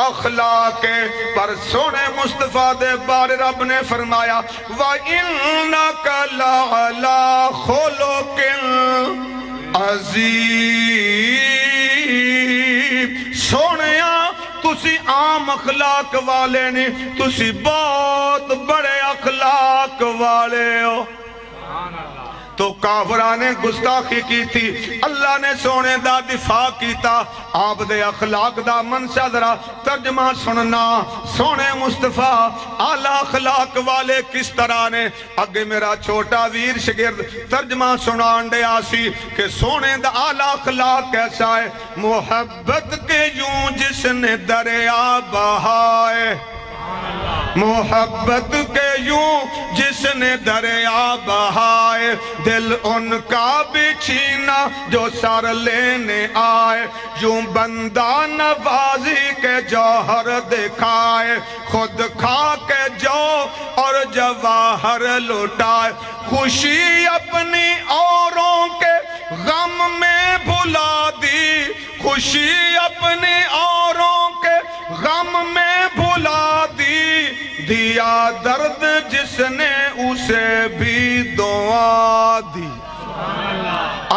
اخلاق پر سونے مصطفیٰ دے بارے رب نے فرمایا وَإِنَّكَ لَعَلَىٰ خُلُقٍ عَظِيمٍ سونیا تسی عام اخلاق والے نہیں تسی بہت بڑے اخلاق والے ہو تو کافران نے گستاخی کی تھی اللہ نے سونے دا دفاع کیتا آپ دے اخلاق دا منشا ذرا ترجمہ سننا سونے مصطفیٰ اعلیٰ اخلاق والے کس طرح نے اگے میرا چھوٹا ویر شگرد ترجمہ سنان دے آسی کہ سونے دا اعلیٰ اخلاق کیسا ہے محبت کے یوں جس نے دریا بہائے محبت کے یوں جس نے دریا بہائے دل ان کا بھی چھینا جو سر لینے آئے یوں بندہ نوازی کے جوہر دکھائے خود کھا کے جو اور جواہر لٹائے خوشی اپنی اوروں کے غم میں بھلا دی خوشی اپنی اوروں کے غم میں بھلا دی دیا درد جس نے اسے بھی دعا دی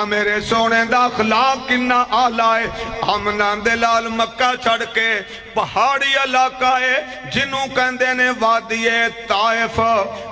میرے سونے دا اخلاق کنا آلہ ہے ہم ناندے لال مکہ چھڑ کے پہاڑی علاقہ ہے جنہوں کہندے نے وادی طائف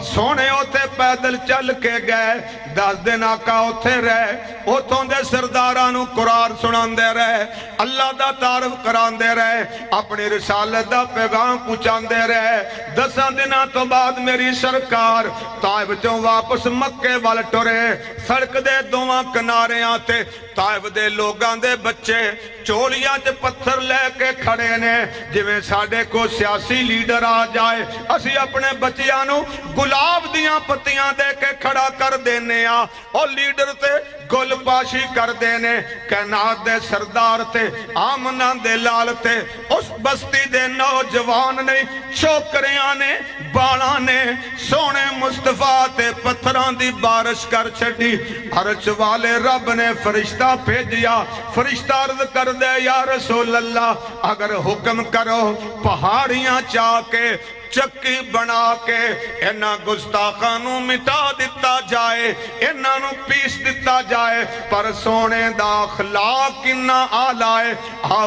سونے ہوتے پیدل چل کے گئے 10 دن آقا ہوتے رہے ہوتوں دے سردارانو قرآن سنان دے رہے اللہ دا تعارف کران دے رہے اپنی رسالت دا پیغام پوچھان دے رہے 10 دنہ تو بعد میری سرکار طائف چوں واپس مکے وال ٹورے سڑک دے دوہاں کنارے آتے طائف دے لوگاں دے بچے چولیاں تے پتھر لے کے کھڑے نے جویں ساڑے کو سیاسی لیڈر آ جائے اسی اپنے بچیاں نو گلاب دیاں پتیاں دے کے کھڑا کر دینے اور لیڈر تے گل پاشی کر دینے کائنات دے سردار تے آمنہ دے لال تے اس بستی دے نوجوان نے چھوکریاں نے باڑاں نے سونے مصطفیٰ تے پتھران دی بارش کر چھڑی عرش والے رب نے فرشتہ بھیجیا فرشتہ عرض کر دے یا رسول اللہ اگر حکم کرو پہاڑیاں چاہ کے چکی بنا کے اینا گستاخانوں مٹا دیتا جائے اینا نو پیس دیتا جائے پر سونے دا اخلاق انہا آلائے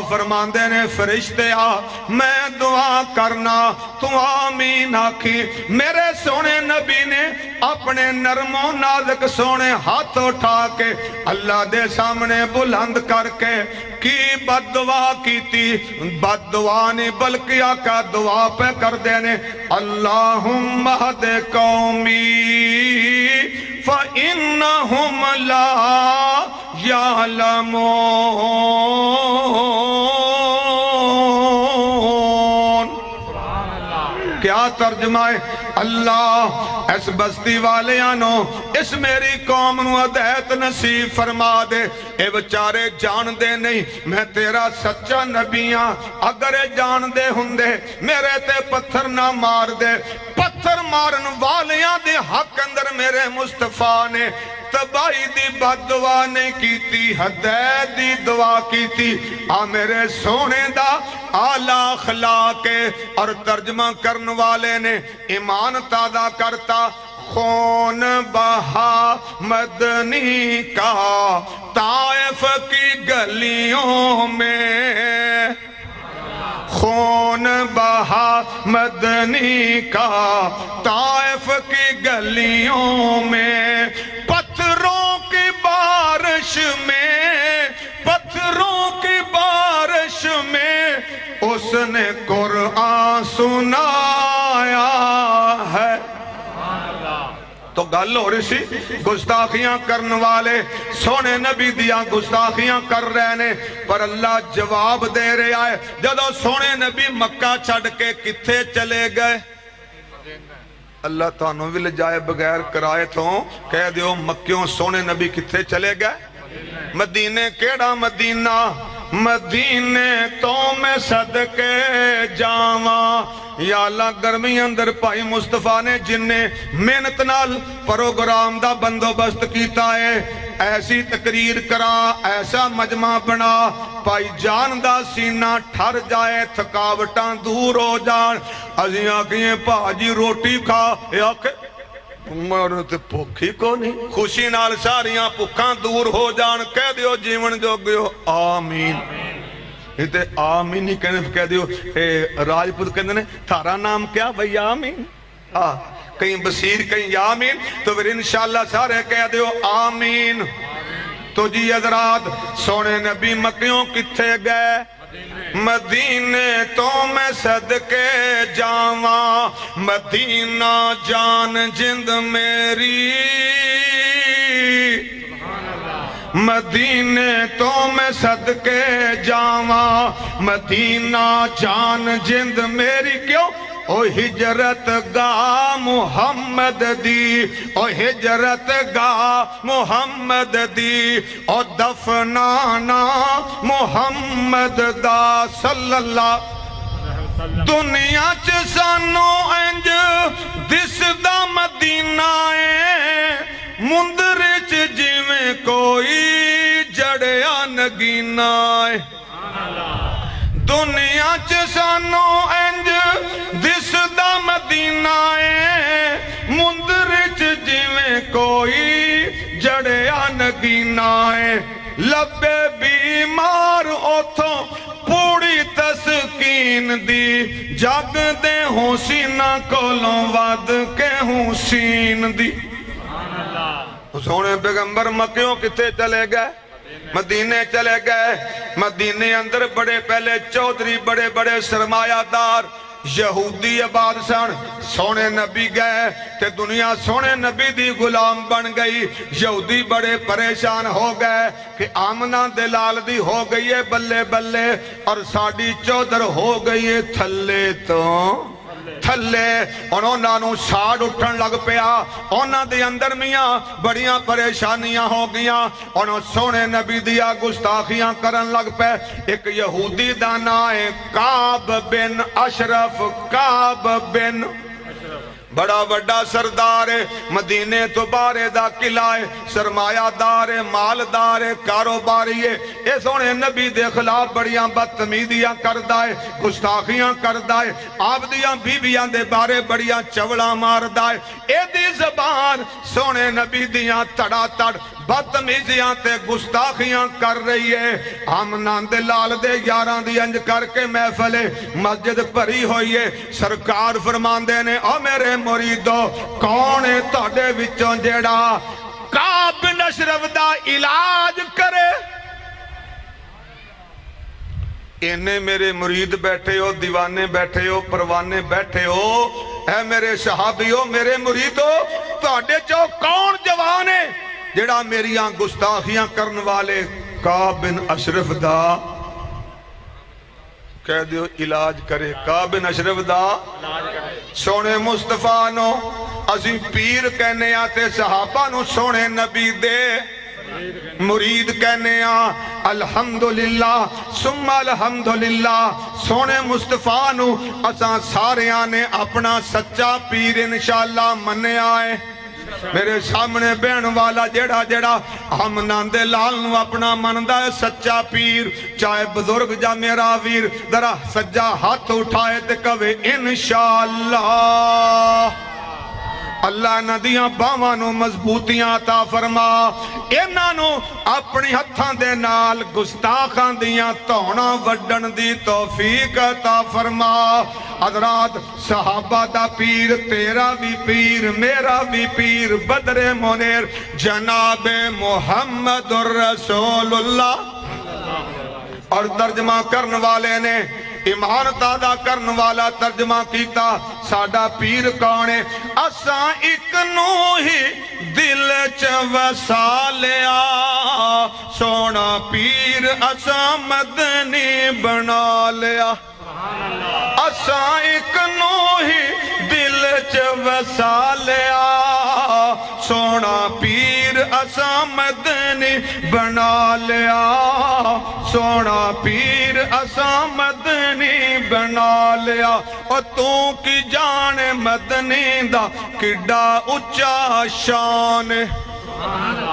فرماندے نے فرشتے میں دعا کرنا تو آمین آکھی میرے سونے نبی نے اپنے نرم و نازک سونے ہاتھ اٹھا کے اللہ دے سامنے بلند کر کے کی بد دعا کی تھی بد دعا نہیں بلکہ آقا دعا پہ کر دینے اللہم اہد قومی فَإِنَّهُمْ لَا يَعْلَمُونَ کیا ترجمہ ہے اللہ اس بستی والے آنو اس میری قوم نو ہدایت نصیب فرما دے اے بچارے جان دے نہیں میں تیرا سچا نبیاں اگر جان دے ہندے میرے تے پتھر نہ مار دے پتھر مارن والیاں دے حق اندر میرے مصطفیٰ نے تباہی دی بد دعا نہیں کیتی ہدایت دی دعا کیتی میرے سونے دا اعلیٰ اخلاق اور ترجمہ کرن والے نے ایمان تازہ کرتا خون بہا مدنی کا طائف کی گلیوں میں خون بہا مدنی کا طائف کی گلیوں میں پتھروں کی بارش میں اس نے قرآن سنایا ہے تو گل ہو رہی سی گستاخیاں کرن والے سونے نبی دیاں گستاخیاں کر رہے نے پر اللہ جواب دے رہے آئے جدو سونے نبی مکہ چھڑ کے کتھے چلے گئے اللہ تانوں بھی لے جائے بغیر کرائے تو کہہ دیو مکیوں سونے نبی کتھے چلے گئے مدینے کیڑا مدینہ مدینے تو میں صدقے جاواں یا اللہ گرمی اندر پائی مصطفیٰ نے جن نے محنت نال پروگرام دا بندوبست کیتا ہے ایسی تقریر کرا ایسا مجمع بنا بھائی جان دا سینہ ٹھر جائے تھکاوٹاں دور ہو جان ازیں آکھیں بھاجی روٹی کھا اے آکھے مارو تے بھوکھی کو نہیں خوشی نال ساریاں بھوکاں دور ہو جان کہہ دیو جیون جو گیو آمین تے آمین ہی کہہ دیو راجپوت کہندے نے تھارا نام کیا بھئی آمین کہیں بصیر کہیں یامین تو پھر انشاءاللہ سارے کہہ دیو آمین تو جی حضرات سونے نبی مکیوں کتھے گئے مدینے تو میں صدقے جاواں مدینہ جان جند میری مدینے تو میں صدقے جاواں مدینہ جان جند میری کیوں او ہجرت گاہ محمد دی او ہجرت گاہ محمد دی او دفنانا محمد دا صلی اللہ دنیا چ سانو انج دس دا مدینہ ہے مندر چ جویں کوئی جڑیا نگینہ ہے دنیا چ سانو انج دس دا مدینہ ہے مندر چ جویں کوئی جڑیا نگینہ ہے لبے بیمار اوتھوں پوڑی تسکین دی جگ دے ہوں سینہ کولوں ود کے ہوں سین دی سونے پیغمبر مکیوں کتے چلے گئے مدینے چلے گئے مدینے اندر بڑے پہلے چودھری بڑے بڑے سرمایہ دار یہودی آباد سن سونے نبی گئے تے دنیا سونے نبی دی غلام بن گئی یہودی بڑے پریشان ہو گئے کہ آمنہ دلال دی ہو گئی ہے بلے بلے اور ساڑی چودھر ہو گئی ہے تھلے تو تھلے انہوں نے ساڑ اٹھن لگ پیا انہوں دے اندر میاں بڑیاں پریشانیاں ہو گیاں انہوں سونے نبی دیا گستاخیاں کرن لگ پے ایک یہودی دانا ہے کعب بن اشرف کعب بن بڑا بڑا سردار ہے مدینے تو بارے دا قلعہ ہے سرمایہ دار ہے مالدار ہے کاروباری ہے اے سونے نبی دے خلاف بڑیاں بدتمیزیاں کردہ ہے گستاخیاں کردہ ہے آپ دیاں بیویاں دے بارے بڑیاں چوڑا ماردہ ہے اے دی زبان سونے نبی دیاں تڑا تڑ بدتمیزیاں تے گستاخیاں کر رہی ہے آمنہ دلال دے یاراں دی انج کر کے محفل مسجد بھری ہوئی ہے سرکار فرماندے نے او میرے مریدو کون ہے تہاڈے وچوں جیڑا کعب بن اشرف دا علاج کرے انہیں میرے مرید بیٹھے ہو دیوانے بیٹھے ہو پروانے بیٹھے ہو اے میرے صحابیوں میرے مریدو تہاڈے چوں کون جوان ہے جڑا میریاں گستاخیاں کرن والے کعب بن اشرف دا کہہ دیو علاج کرے کعب بن اشرف دا سونے مصطفیٰ نو اسی پیر کہنے آتے صحابہ نو سونے نبی دے مرید کہنے آ الحمدللہ ثم الحمدللہ سونے مصطفیٰ نو اساں سارے آنے اپنا سچا پیر انشاءاللہ منے آئے میرے سامنے بین والا جیڑا جیڑا ہم ناندے لال نو اپنا مندہ ہے سچا پیر چاہے بزرگ جا میرا ویر ذرا سجا ہاتھ اٹھائے تے کہے انشاءاللہ اللہ ندیاں باوانو مضبوطیاں عطا فرما انہاں اپنی ہتھاں دے نال گستاخاں دیاں توڑاں وڈن دی توفیق عطا فرما حضرات صحابہ دا پیر تیرا بھی پیر میرا بھی پیر بدر منیر جناب محمد الرسول اللہ اور ترجمہ کرن والے نے ایمان تازہ کرن والا ترجمہ کیتا ساڈا پیر کون ہے اساں ایک نو ہی دل چ وسا لیا سونا پیر اساں مدنی بنا لیا اساں ایک نو ہی دل چ وسا لیا سونا پیر اساں مدنی بنا لیا سونا پیر اساں مدنی بنا لیا اور تو کی جان مدنی دا کڈا اچا شان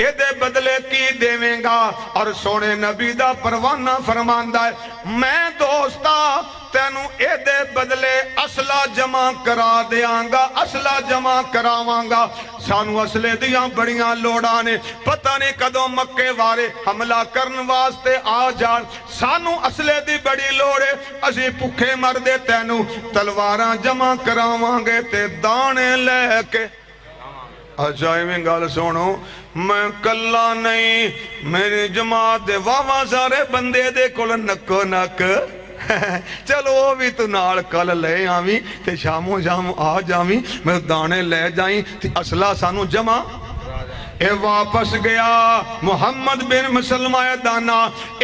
اے دے بدلے کی دیویں گا؟ اور سونے نبی دا پروانہ فرماندا ہے میں دوستا تینوں اے دے بدلے اسلحہ جمع کرا دیاں گا، اسلحہ جمع کراواں گا۔ سانو اسلحے دیاں بڑیاں لوڑاں نے، پتہ نہیں کدوں مکے وارے حملہ کرن واسطے آ جان، سانو اسلحے دی بڑی لوڑ ہے، اسی بھکھے مردے تینوں تلواراں جمع کراواں گے تے دانے لے کے۔ اچھائی میں گل سنو، میں کلا نہیں، میری جماعت دے واہ سارے بندے دے کول نکو نک چلو وہ بھی تو نال کل لے آویں تے شاموں شام آ جاویں، میں دانے لے جائیں تے اسلحہ سانو جمع۔ اے واپس گیا محمد بن مسلمہ دانا،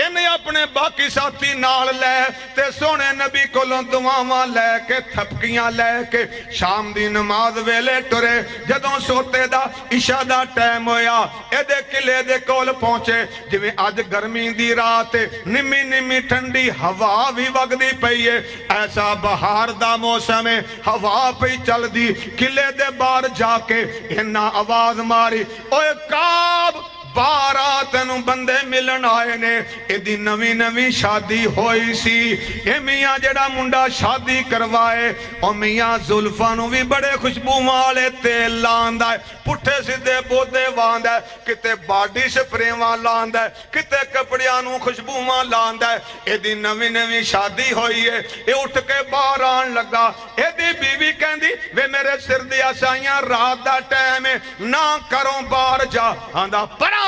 انہیں اپنے باقی ساتھی نال لے تے سونے نبی کولوں دعاواں لے کے تھپکیاں لے کے شام دی نماز ویلے ٹرے۔ جدوں سوتے دا عشاء دا ٹائم ہویا اے دے قلعے دے کول پہنچے، جویں اج گرمی دی رات نمی نمی ٹھنڈی ہوا بھی وگدی پئی ہے، ایسا بہار دا موسم ہے، ہوا پئی چل دی۔ قلعے دے باہر جا کے انہاں آواز ماری، اوے کعب بارہ تینوں بندے ملن آئے نے، ایدی نوی نوی شادی ہوئی سی، اے میاں جڑا منڈا شادی کروائے او میاں زلفانو بھی بڑے خوشبو والے تیل لاندہ ہے، پٹھے سدھے بودے واندہ ہے، کتے باڈی سپریواں لاندہ ہے، کتے کپڑیانو خوشبوواں لاندہ ہے۔ ایدی نوی نوی شادی ہوئی ہے، اے اٹھ کے باہر آن لگا، ایدی بیوی کہندی وے میرے سر دیا سائیاں رات دا ٹائم ہے نہ کروں باہر جا، آندہ پڑا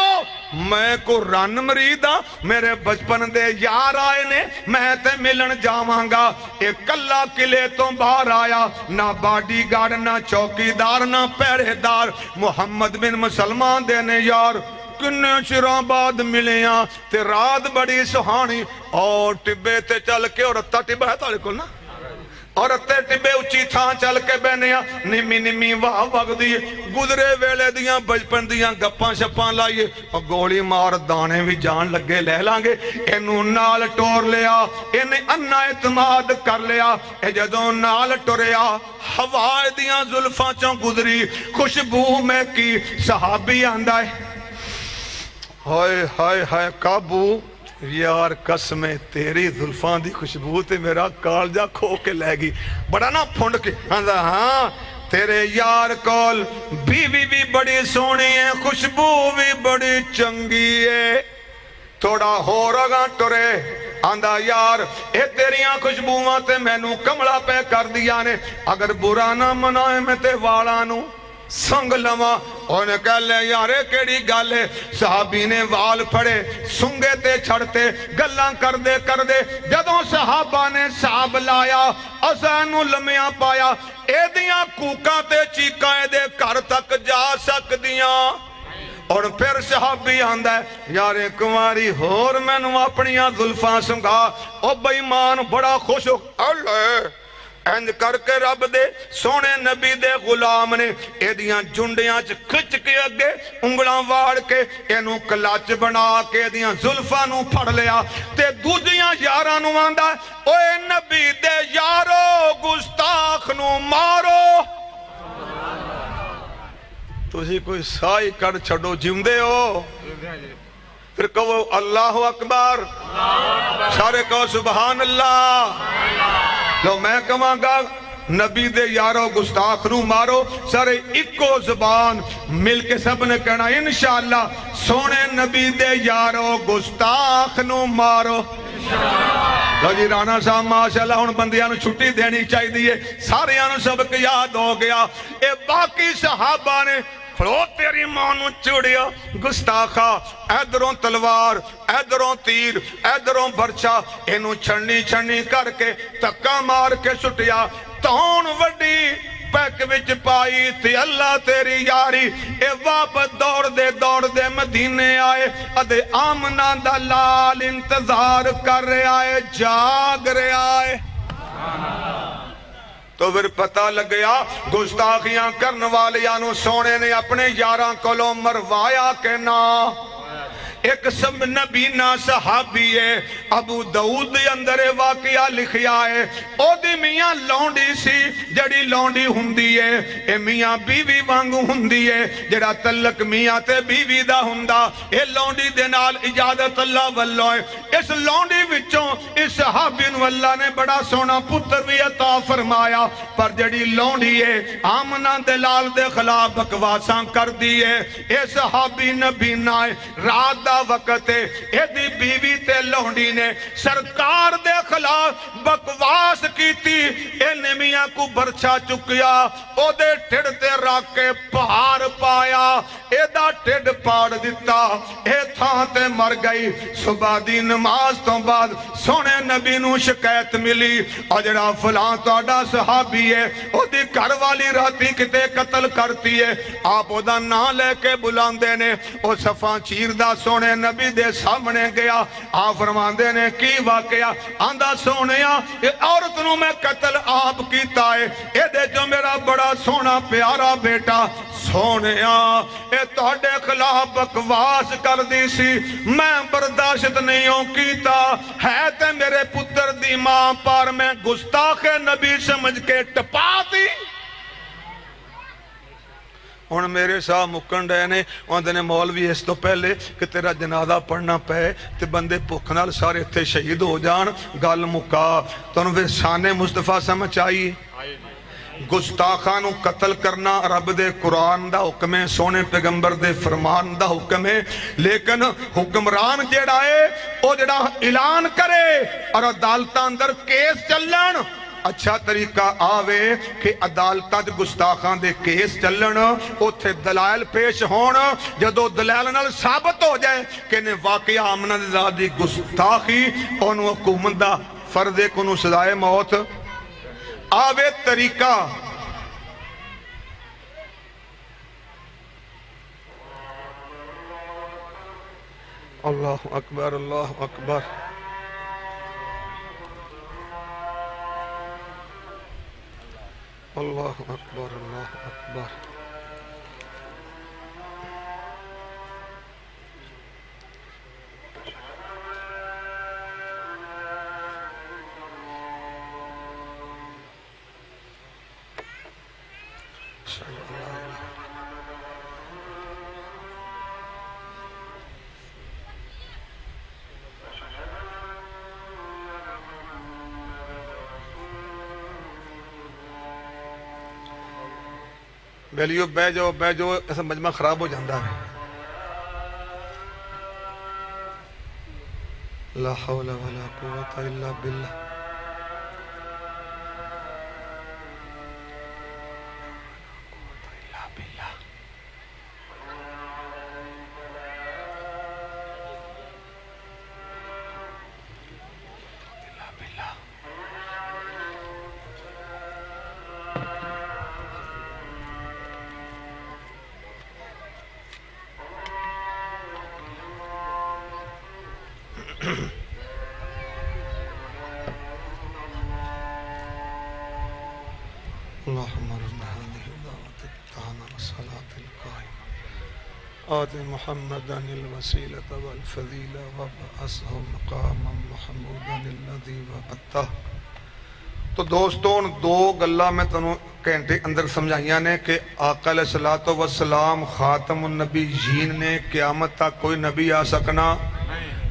میں کو رن مریدہ میرے بچپن دے یار آئے نے، میں تے ملن جاواں گا۔ ایک کلا قلعے تو باہر آیا، نہ باڈی گارڈ نہ چوکی دار نہ پہرے دار، محمد بن مسلمان دے نے یار کنے چراں بعد ملیاں تے رات بڑی سہانی، اور ٹبے تے چل کے، اور رتا ٹبا ہے تارے کل نا، اور اتے ٹبے اچھی تھاں چل کے بہنیاں نمی نمی واہ وگ دیئے، گزرے ویلے دیاں بجپن دیاں گپاں شپاں لائیے، اور گولی مار دانے بھی جان لگے لے لانگے، انہوں نال ٹور لیا، انہیں انہ اعتماد کر لیا۔ اے جدوں نال ٹوریا ہوائے دیاں زلفاں چوں گزری، خوشبو میں کی صحابی آندہ ہے، ہائے ہائے ہائے قابو یار قسمیں تیری زلفاں دی خوشبو تے میرا کالجا کھو کے لے گی، بڑا نا پھنڈ کے آندہ ہاں تیرے یار کول بیوی بھی بڑی سونی ہے، خوشبو بھی بڑی چنگی ہے۔ تھوڑا ہو رگا ٹرے آندہ یار اے تیریاں خوشبوواں تے میں نو کمڑا پہ کر دیا نے، اگر برا نہ منائے میں تے والانو سنگ لواں۔ انہیں کہہ لے یارے کیڑی گل ہے، صحابی نے وال پھڑے سنگے تے چھڑتے گلاں کر دے جدوں صحابہ نے صحاب لایا اسانو لمیاں پایا، اے دیاں کوکاں تے چیکائے دے گھر تک جا سک دیاں۔ اور پھر صحابی آندہ ہے یارے کماری ہور میں نو اپنیاں زلفاں سنگا، او بے ایمان بڑا خوش ہو اللہ اینج کر کے رب دے سونے نبی دے غلام نے ایدیاں جنڈیاں کھچ کے اگے انگڑاں واڑ کے اینو کلاچ بنا کے ایدیاں زلفانو پھڑ لیا تے دوجیاں یارانو آندہ اوے نبی دے یارو گستاخ نو مارو۔ تُسی کوئی سائی کر چھڑو جیندے ہو، پھر کہو اللہ اکبر، سارے کہو سبحان اللہ۔ لو میں کہاں گا نبی دے یارو گستاخ نو مارو، سارے ایکو زبان مل کے سب نے کہنا انشاءاللہ سونے نبی دے یارو گستاخ نو مارو۔ لو جی رانا صاحب ماشاءاللہ ہن بندیاں نو چھٹی دینی چاہی دیئے، سارے آنو سبق یاد ہو گیا۔ اے باقی صحابہ نے پھڑو تیری مانو چوڑیا گستاخا، ایدروں تلوار ایدروں تیر ایدروں برچا، انہوں چھڑنی کر کے تکا مار کے سٹیا، تون وڈی پیک وچ پائی تھی اللہ تیری یاری۔ اے واپس دوڑ دے مدینے آئے، ادھے آمنہ دا لال انتظار کر رہے آئے، جاگ رہے آئے۔ تو پھر پتہ لگ گیا گستاخیاں کرن والیاں نو سونے نے اپنے یاراں کولوں مروایا کہ نا۔ ایک سب نبینا صحابی ہے ابو داؤد دے اندر واقعہ لکھیا ہے او دی میاں لونڈی سی جڑی لونڈی ہوندی ہے اے میاں بیوی وانگو ہوندی ہے جڑا تلک میاں تے بیوی دا ہوندا اے لونڈی دے نال اجازت اللہ واللہ ہے اس لونڈی وچوں اس صحابی نو اللہ نے بڑا سونا پتر بھی عطا فرمایا پر جڑی لونڈی ہے آمنہ دلال دے خلاف بکواساں کر دیئے اے صحابی نبی نائے رات دا وقت ہے اے دی بیوی تے لونڈی نے سرکار دے خلاف بکواس کی تھی اے نمیاں کو برچا چکیا او دے ٹھڑ تے رکھ کے پہار پایا اے دا ٹھڑ پاڑ دیتا اے تھاں تے مر گئی صبح دی نماز تو بعد سونے نبی نو شکایت ملی اور جڑا فلاں توڑا صحابی ہے او دی گھر والی راتی کتے قتل کرتی ہے آپ او دا نا لے کے بلاندے نے او صفاں چیر دا سونے نبی دے سامنے گیا آپ فرماندے نے کی واقعہ آندہ سونیا یہ عورت نو میں قتل آپ کیتا ہے اے دے جو میرا بڑا سونا پیارا بیٹا سونیا اے توڑے خلاف بکواس کر دی سی میں برداشت نہیں ہوں کیتا ہے تے میرے پتر دی ماں پر میں گستاخ نبی سمجھ کے ٹپا دی ہن میرے ساتھ مکن رہے نے آندے نے مولوی اس تو پہلے کہ تیرا جنازہ پڑھنا پے تے بندے بھوک نال سارے اتھے شہید ہو جان گل مکا تانوں پھر شان مصطفیٰ سمجھ آئی گستاخاں نو قتل کرنا رب دے قرآن دا حکم ہے سونے پیغمبر دے فرمان دا حکم ہے لیکن حکمران جیڑا ہے او جیڑا اعلان کرے اور عدالتاں اندر کیس چلن اچھا طریقہ آوے کہ عدالتاں دے گستاخاں دے کیس چلن اوتھے دلائل پیش ہون جدو دلائل نال ثابت ہو جائے کہ نے واقعہ آمنہ دی گستاخی انہوں حکومت دا فردے کو نو سزائے موت آوے طریقہ اللہ اکبر اللہ اکبر اللہ اکبر اللہ اکبر بیلیو بے جو ایسا مجمع خراب ہو جاندہ ہے لا حول ولا قوة الا باللہ اللهم رب هذه الدعوة التامة والصلاة القائمة آت محمدا الوسيلة والفضيلة وابعثه مقاما محمودا الذي وعدته تو دوستوں دو گلاں میں تنوں گھنٹے اندر سمجھائیاں نے کہ آقا علیہ الصلوۃ والسلام خاتم النبیین نے قیامت تک کوئی نبی آ سکنا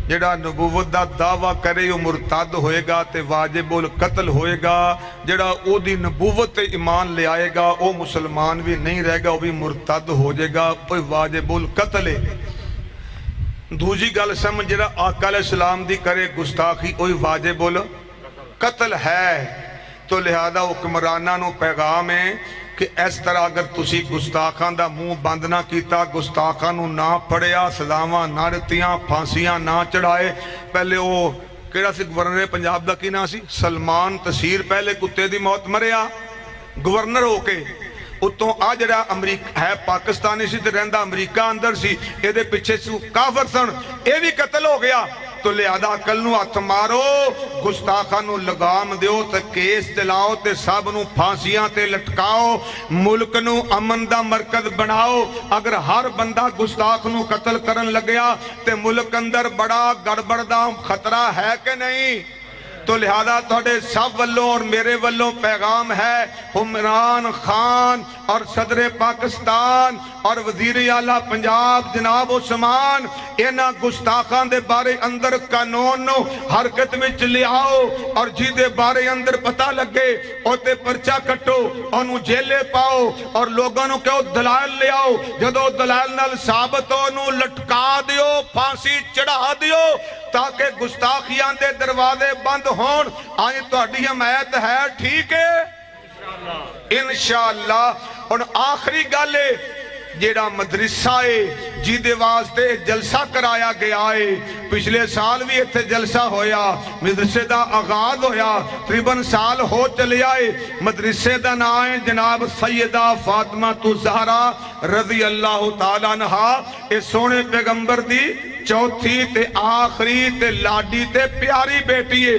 جڑا نبوت دا دعویٰ کرے وہ مرتد ہوئے گا تے واجب القتل ہوئے گا جڑا او دی نبوت تے ایمان لے آئے گا وہ مسلمان بھی نہیں رہے گا وہ بھی مرتد ہو جائے گا کوئی واجب القتل ہے دوسری گل سمجھ جڑا آقا علیہ السلام دی کرے گستاخی وہی واجب القتل ہے تو لہذا حکمراناں نو پیغام ہے کہ اس طرح اگر تسی گستاخاں دا منہ بند نہ کیتا گستاخاں نو نہ پڑھیا سزاواں نہ دتیاں پھانسیاں نہ چڑھائے پہلے وہ کیڑا سی گورنر پنجاب دا کی نا سی سلمان تسیر پہلے کتے دی موت مریا گورنر ہو کے اتوں آ جڑا امریکہ ہے پاکستانی سی تے رہندا امریکہ اندر سی اے دے پیچھے سو کافر سن اے بھی قتل ہو گیا تو لہذا کل نو ہاتھ مارو گستاخاں نو لگام دیو تے کیس چلاؤ تے سب نو پھانسیاں تے لٹکاؤ ملک نو امن دا مرکز بناؤ اگر ہر بندہ گستاخ نو قتل کرن لگیا تے ملک اندر بڑا گڑبڑ دا خطرہ ہے کہ نہیں تو لہذا تھوڑے سب والوں اور میرے والوں پیغام ہے عمران خان اور صدر پاکستان اور وزیر اعلیٰ پنجاب جناب عثمان اینا گستاخان دے بارے اندر قانون نو حرکت میں چلے آؤ اور جی دے بارے اندر پتہ لگے اوتے پرچہ کٹو انہوں جیلے پاؤ اور لوگوں نو کہو دلائل لے آؤ جدو دلائل نال ثابتوں نو لٹکا دیو پھانسی چڑھا دیو تاکہ گستاخیاں دے دروازے بند ہون آئیں تو اڈی حمایت ہے ٹھیک ہے انشاءاللہ اور آخری گالے جیڑا مدرسہ ہے جی دے واسطے جلسہ کرایا گیا ہے پچھلے سال بھی اتھے جلسہ ہویا مدرسے دا آغاز ہویا تقریباً سال ہو چلے آئے مدرسے دا نام جناب سیدہ فاطمہ الزہرا رضی اللہ تعالیٰ عنہ اے سونے پیغمبر دی چوتھی تے آخری تے لاڈی تے پیاری بیٹی ہے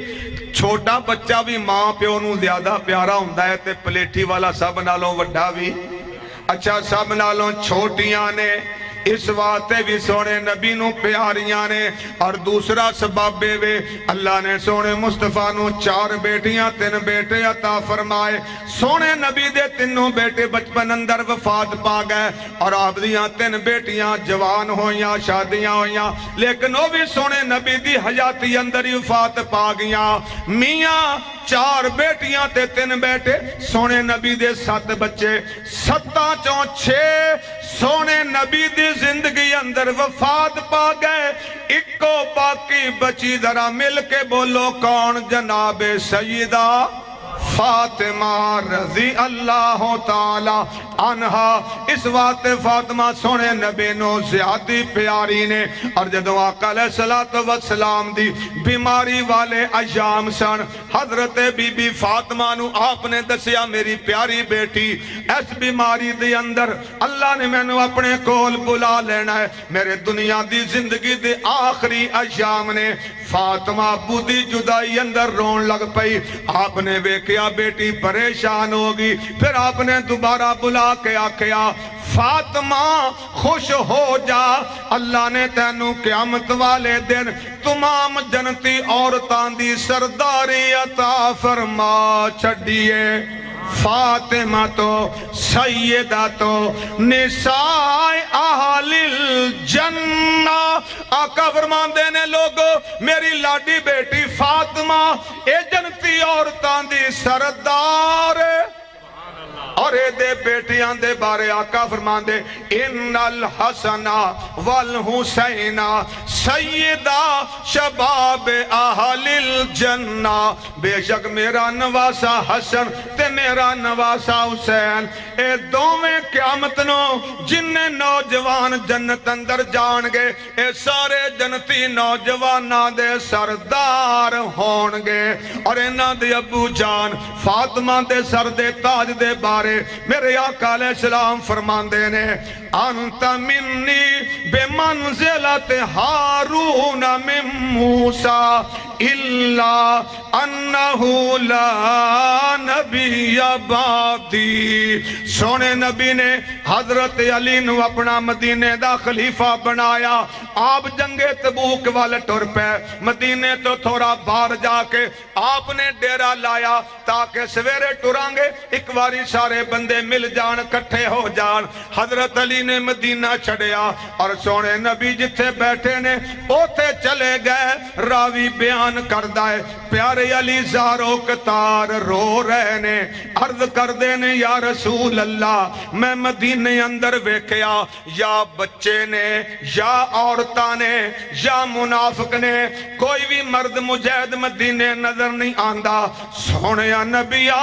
چھوٹا بچہ بھی ماں پیو نو زیادہ پیارا ہوندہ ہے تے پلیٹھی والا سب نالوں وڈا بھی اچھا سب نالوں چھوٹیاں نے اس واسطے بھی سونے نبی نو پیاریاں نے اور دوسرا سبب وے اللہ نے سونے مصطفیٰ نو 4 بیٹیاں 3 بیٹے عطا فرمائے سونے نبی دے 3 بیٹے بچپن اندر وفات پا گئے اور آپ دیاں 3 بیٹیاں جوان ہویاں شادیاں ہویاں لیکن وہ بھی سونے نبی دی حیاتی اندر ہی وفات پا گیاں میاں 4 بیٹیاں تے 3 بیٹے سونے نبی دے 7 بچے 7 چوں 6 سونے نبی دی زندگی اندر وفات پا گئے اکو باقی بچی ذرا مل کے بولو کون جناب سیدہ فاطمہ رضی اللہ تعالی عنہا اس وقت فاطمہ سونے نبی نو زیادی پیاری نے اور جدو آقا علیہ السلام دی بیماری والے ایام سن حضرت بی بی فاطمہ نو آپ نے دسیا میری پیاری بیٹی اس بیماری دی اندر اللہ نے میں نو اپنے کول بلا لینا ہے میرے دنیا دی زندگی دی آخری ایام نے فاطمہ ابو دی جدائی اندر رون لگ پئی آپ نے کیا بیٹی پریشان ہوگی پھر آپ نے دوبارہ بلا کے آکھیا فاطمہ خوش ہو جا اللہ نے تینوں قیامت والے دن تمام جنتی عورتان دی سرداری عطا فرما چھڑیے فاطمہ تو سیدہ تو نساء اہل الجنہ آقا فرمان دینے لوگو میری لاڈی بیٹی فاطمہ اے جنتی عورتان دی سردار اور اے دے بیٹیاں دے بارے آقا فرمان دے ان الحسن والحسین سیدہ شباب اہل الجنہ بے شک میرا نواسا حسن تے میرا نواسا حسین اے دوویں قیامت نو جن نوجوان جنت اندر جان گے اے سارے جنتی نوجواناں دے سردار ہون گے اور انہاں دے ابو جان فاطمہ دے سر دے تاج دے بارے میرے آقا علیہ السلام فرمان دینے انت منی بے منزلت ہارون من موسیٰ الا انہو لا نبی بعدی سونے نبی نے حضرت علی نو اپنا مدینے دا خلیفہ بنایا آپ جنگ تبوک والے ٹر پہ مدینے تو تھوڑا باہر جا کے آپ نے ڈیرہ لایا تاکہ سویرے ٹرانگے ایک باری سارے بندے مل جان کٹھے ہو جان حضرت علی نے مدینہ چھڑیا اور سونے نبی جتھے بیٹھے نے اوتے چلے گئے راوی بیان کردہ ہے پیارے علی زارو کتار رو رہے نے عرض کر دینے یا رسول اللہ میں مدینے اندر ویکھیا یا بچے نے یا عورتہ نے یا منافق نے کوئی بھی مرد مجاہد مدینے نظر نہیں آندہ سونے نبیہ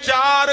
4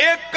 1,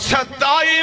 27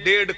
1.5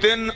3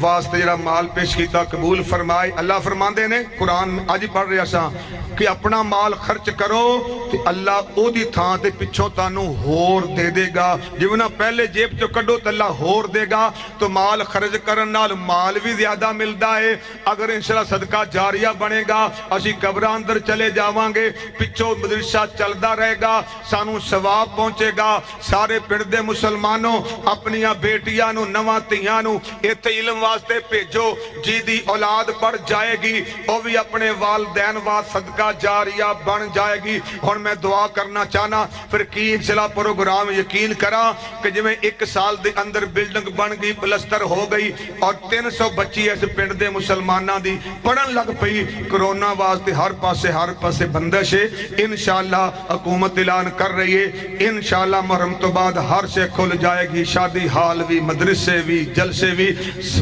واسطے جڑا مال پیش کیتا قبول فرمائے۔ اللہ فرماندے نے قرآن اج پڑھ رہا سا کہ اپنا مال خرچ کرو تے اللہ او دی تھاں تے پچھوں تانوں ہور دے دے گا، جونا پہلے جیب چوں کڈو تے اللہ ہور دے گا۔ تو مال خرچ کرن نال مال بھی زیادہ ملدا ہے، اگر انشاءاللہ صدقہ جاریہ بنے گا، اسی قبراں اندر چلے جاواں گے، پچھوں مدرسہ چلدا رہے گا، سانوں ثواب پہنچے گا۔ سارے پنڈ دے مسلمانوں اپنیاں بیٹیاں نو نواں تیاں نو ایتھے علم واسطے بھیجو، جی دی اولاد پڑھ جائے گی او بھی اپنے والدین واسطے صدقہ جاریہ بن جائے گی۔ ہن میں دعا کرنا چاہنا پھر کی انشاءاللہ پروگرام یقین کرا کہ جویں ایک سال دے اندر بلڈنگ بن گئی، پلسٹر ہو گئی اور 300 بچی اس پنڈ دے مسلماناں دی پڑھن لگ پئی۔ کرونا واسطے ہر پاسے بندش ہے، انشاءاللہ حکومت اعلان کر رہی ہے انشاءاللہ محرم تو بعد ہر سے کھل جائے گی، شادی حال بھی، مدرسے بھی، جلسے بھی،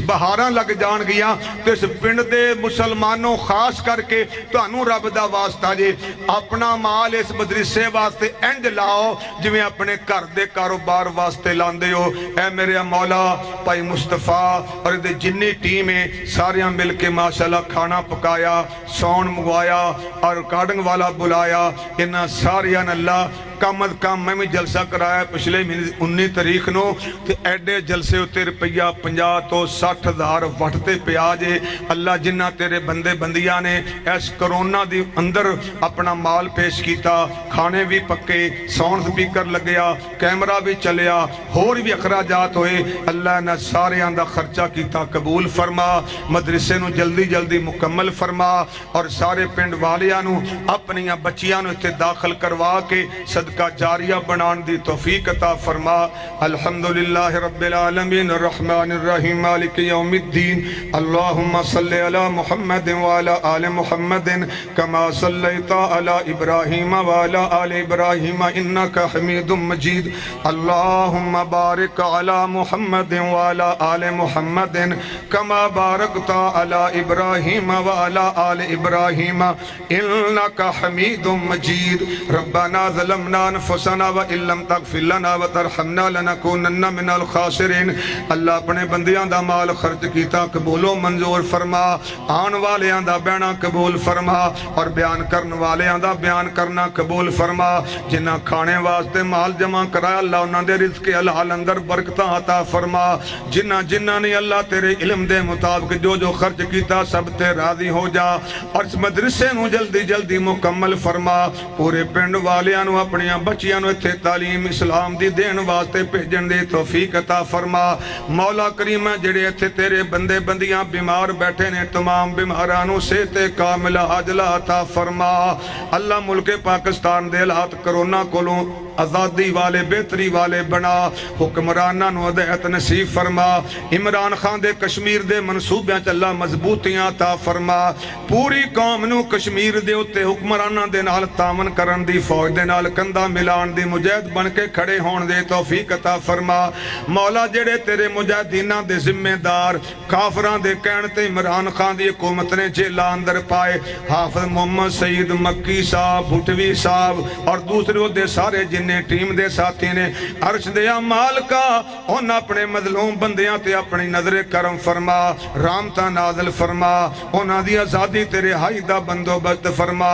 بہاراں لگ جان گیا۔ تو اس پنڈ دے مسلمانوں خاص کر کے تانوں رب دا واسطہ جے اپنا مال اس مدرسے واسطے انج لاؤ جویں اپنے گھر دے کاروبار واسطے لاندے ہو۔ اے میرے مولا بھائی مصطفیٰ اور دے جنی ٹیم ہے ساریاں مل کے ماشاءاللہ کھانا پکایا، سون منگوایا اور ریکارڈنگ والا بلایا، انہاں ساریاں اللہ کم از کم میں بھی جلسہ کرایا پچھلے 19 تاریخ نو تے ایڈے جلسے ہوتے روپیہ 50 تو 60 ہزار وٹتے پیا جے۔ اللہ جنہ تیرے بندے بندیاں نے اس کرونا دی اندر اپنا مال پیش کیتا، کھانے بھی پکے، ساؤنڈ سپیکر لگیا، کیمرہ بھی چلیا، اور بھی اخراجات ہوئے، اللہ نے سارے آندہ خرچہ کیتا قبول فرما، مدرسے نو جلدی جلدی مکمل فرما اور سارے پنڈ والیاں نو اپنیاں بچیاں نو اتنے داخل کروا کے صدقہ جاریہ بنان دی توفیق عطا فرما۔ الحمدللہ رب العالمین الرحمن الرحیم مالک یوم الدین، اللہم صلی علی محمد وعلی آل محمد کما صلیت علی ابراہیم وعلی آل ابراہیم انکا حمید مجید، اللہم بارک علی محمد وعلی آل محمد کما بارکت علی ابراہیم وعلی آل ابراہیم انکا حمید مجید۔ ربنا ظلمنا انفسنا وان لم تغفر لنا وترحمنا لنكونن من الخاسرین۔ اللہ اپنے بندیاں دا مال خرچ کیتا قبول و منظور فرما، آن والیاں دا بینا قبول فرما اور بیان کرن والیاں دا بیان کرنا قبول فرما۔ جنہ کھانے واسطے مال جمع کرایا اللہ انہاں دے رزق حلال اندر برکتاں عطا فرما۔ جنہ نے اللہ تیرے علم دے مطابق جو خرچ کیتا سب تے راضی ہو جا اور اس مدرسے نو جلدی جلدی مکمل فرما۔ پورے پنڈ والیاں نو اپنیاں بچیاں نو اتھے تعلیم اسلام دی دین واسطے بھیجن دی توفیق عطا فرما۔ مولا کریم جڑے اتھے تیرے بندے بندیاں بیمار بیٹھے نے تمام بیمارانوں صحت کاملہ عاجلہ عطا فرما۔ اللہ ملک پاکستان دے حالات کرونا کولوں آزادی والے بہتری والے بنا، حکمراناں نو ہدایت نصیب فرما۔ عمران خان دے کشمیر دے منصوبیاں چ اللہ مضبوطیاں عطا فرما۔ پوری قوم نو کشمیر دے اوتے حکمراناں دے نال تعاون کرن دی، فوج دے نال کندھا ملان دی، مجاہد بن کے کھڑے ہون دے توفیق عطا فرما۔ مولا جڑے تیرے مجاہدیناں دے ذمہ دار کافراں دے کہن تے عمران خان دی حکومت نے جیلاں اندر پائے، حافظ محمد سعید مکی صاحب، بھٹوی صاحب اور دوسرے دے سارے جن ٹیم دے ساتھی نے عرش دے اعمال کا ان اپنے مظلوم بندیاں تے اپنی نظر کرم فرما، رحمتاں نازل فرما، انہاں دی آزادی تے رہائی دا بندوبست فرما،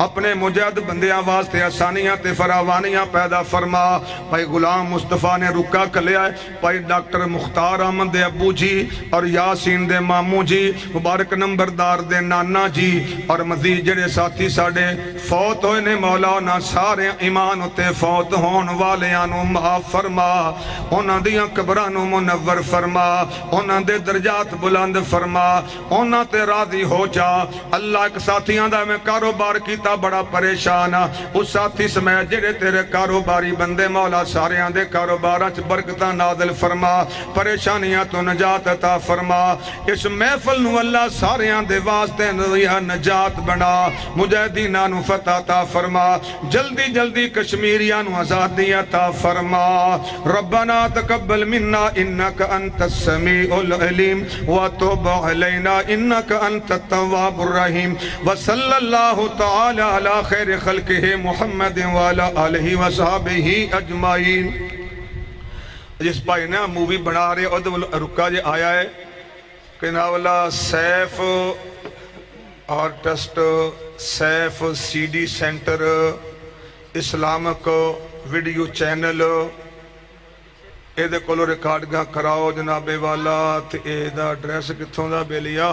اپنے مجاہد بندیاں واسطے آسانیاں تے فراوانیاں پیدا فرما۔ بھائی غلام مصطفیٰ نے رکا کلیا ہے، بھائی ڈاکٹر مختار احمد دے ابو جی اور یاسین دے ماموں جی، مبارک نمبردار دے نانا جی اور مزید جڑے ساتھی ساڑے فوت ہوئے نے مولا انہاں سارے ایمان اتے فوت ہون والیاں نو معاف فرما، انہاں دیاں قبراں نو منور فرما، انہاں دے درجات بلند فرما، انہاں تے راضی ہو جا۔ اللہ ایک ساتھیاں دا میں کاروبار کیتا بڑا پریشان، اس ساتھی سمیت جڑے تیرے کاروباری بندے مولا ساریاں دے کاروباراں چ برکتاں نازل فرما، پریشانیاں تو نجات عطا فرما۔ اس محفل نو اللہ ساریاں دے واسطے نجات بنا، مجاہدیناں نو فتح عطا فرما، جلدی جلدی کشمیریاں نو آزادی عطا فرما۔ ربنا تقبل منا انک انت السمیع العلیم وتب علینا انک انت التواب الرحیم وصلی اللہ تعالی علی خیر خلقہ محمد وعلی آلہ وصحبہ اجمعین۔ جس بھائی نے مووی بنا رہے اور رکا جے آیا ہے ਕਿਨਾਵਲਾ Saif artist, Saif CD centre, Islamic video channel, ਇਹਦੇ ਕੋਲੋਂ ਰਿਕਾਰਡਿੰਗਾਂ ਕਰਾਓ ਜਨਾਬੇ ਵਾਲਾ। ਤੇ ਇਹਦਾ ਐਡਰੈਸ ਕਿੱਥੋਂ ਦਾ ਬੇਲੀਆ?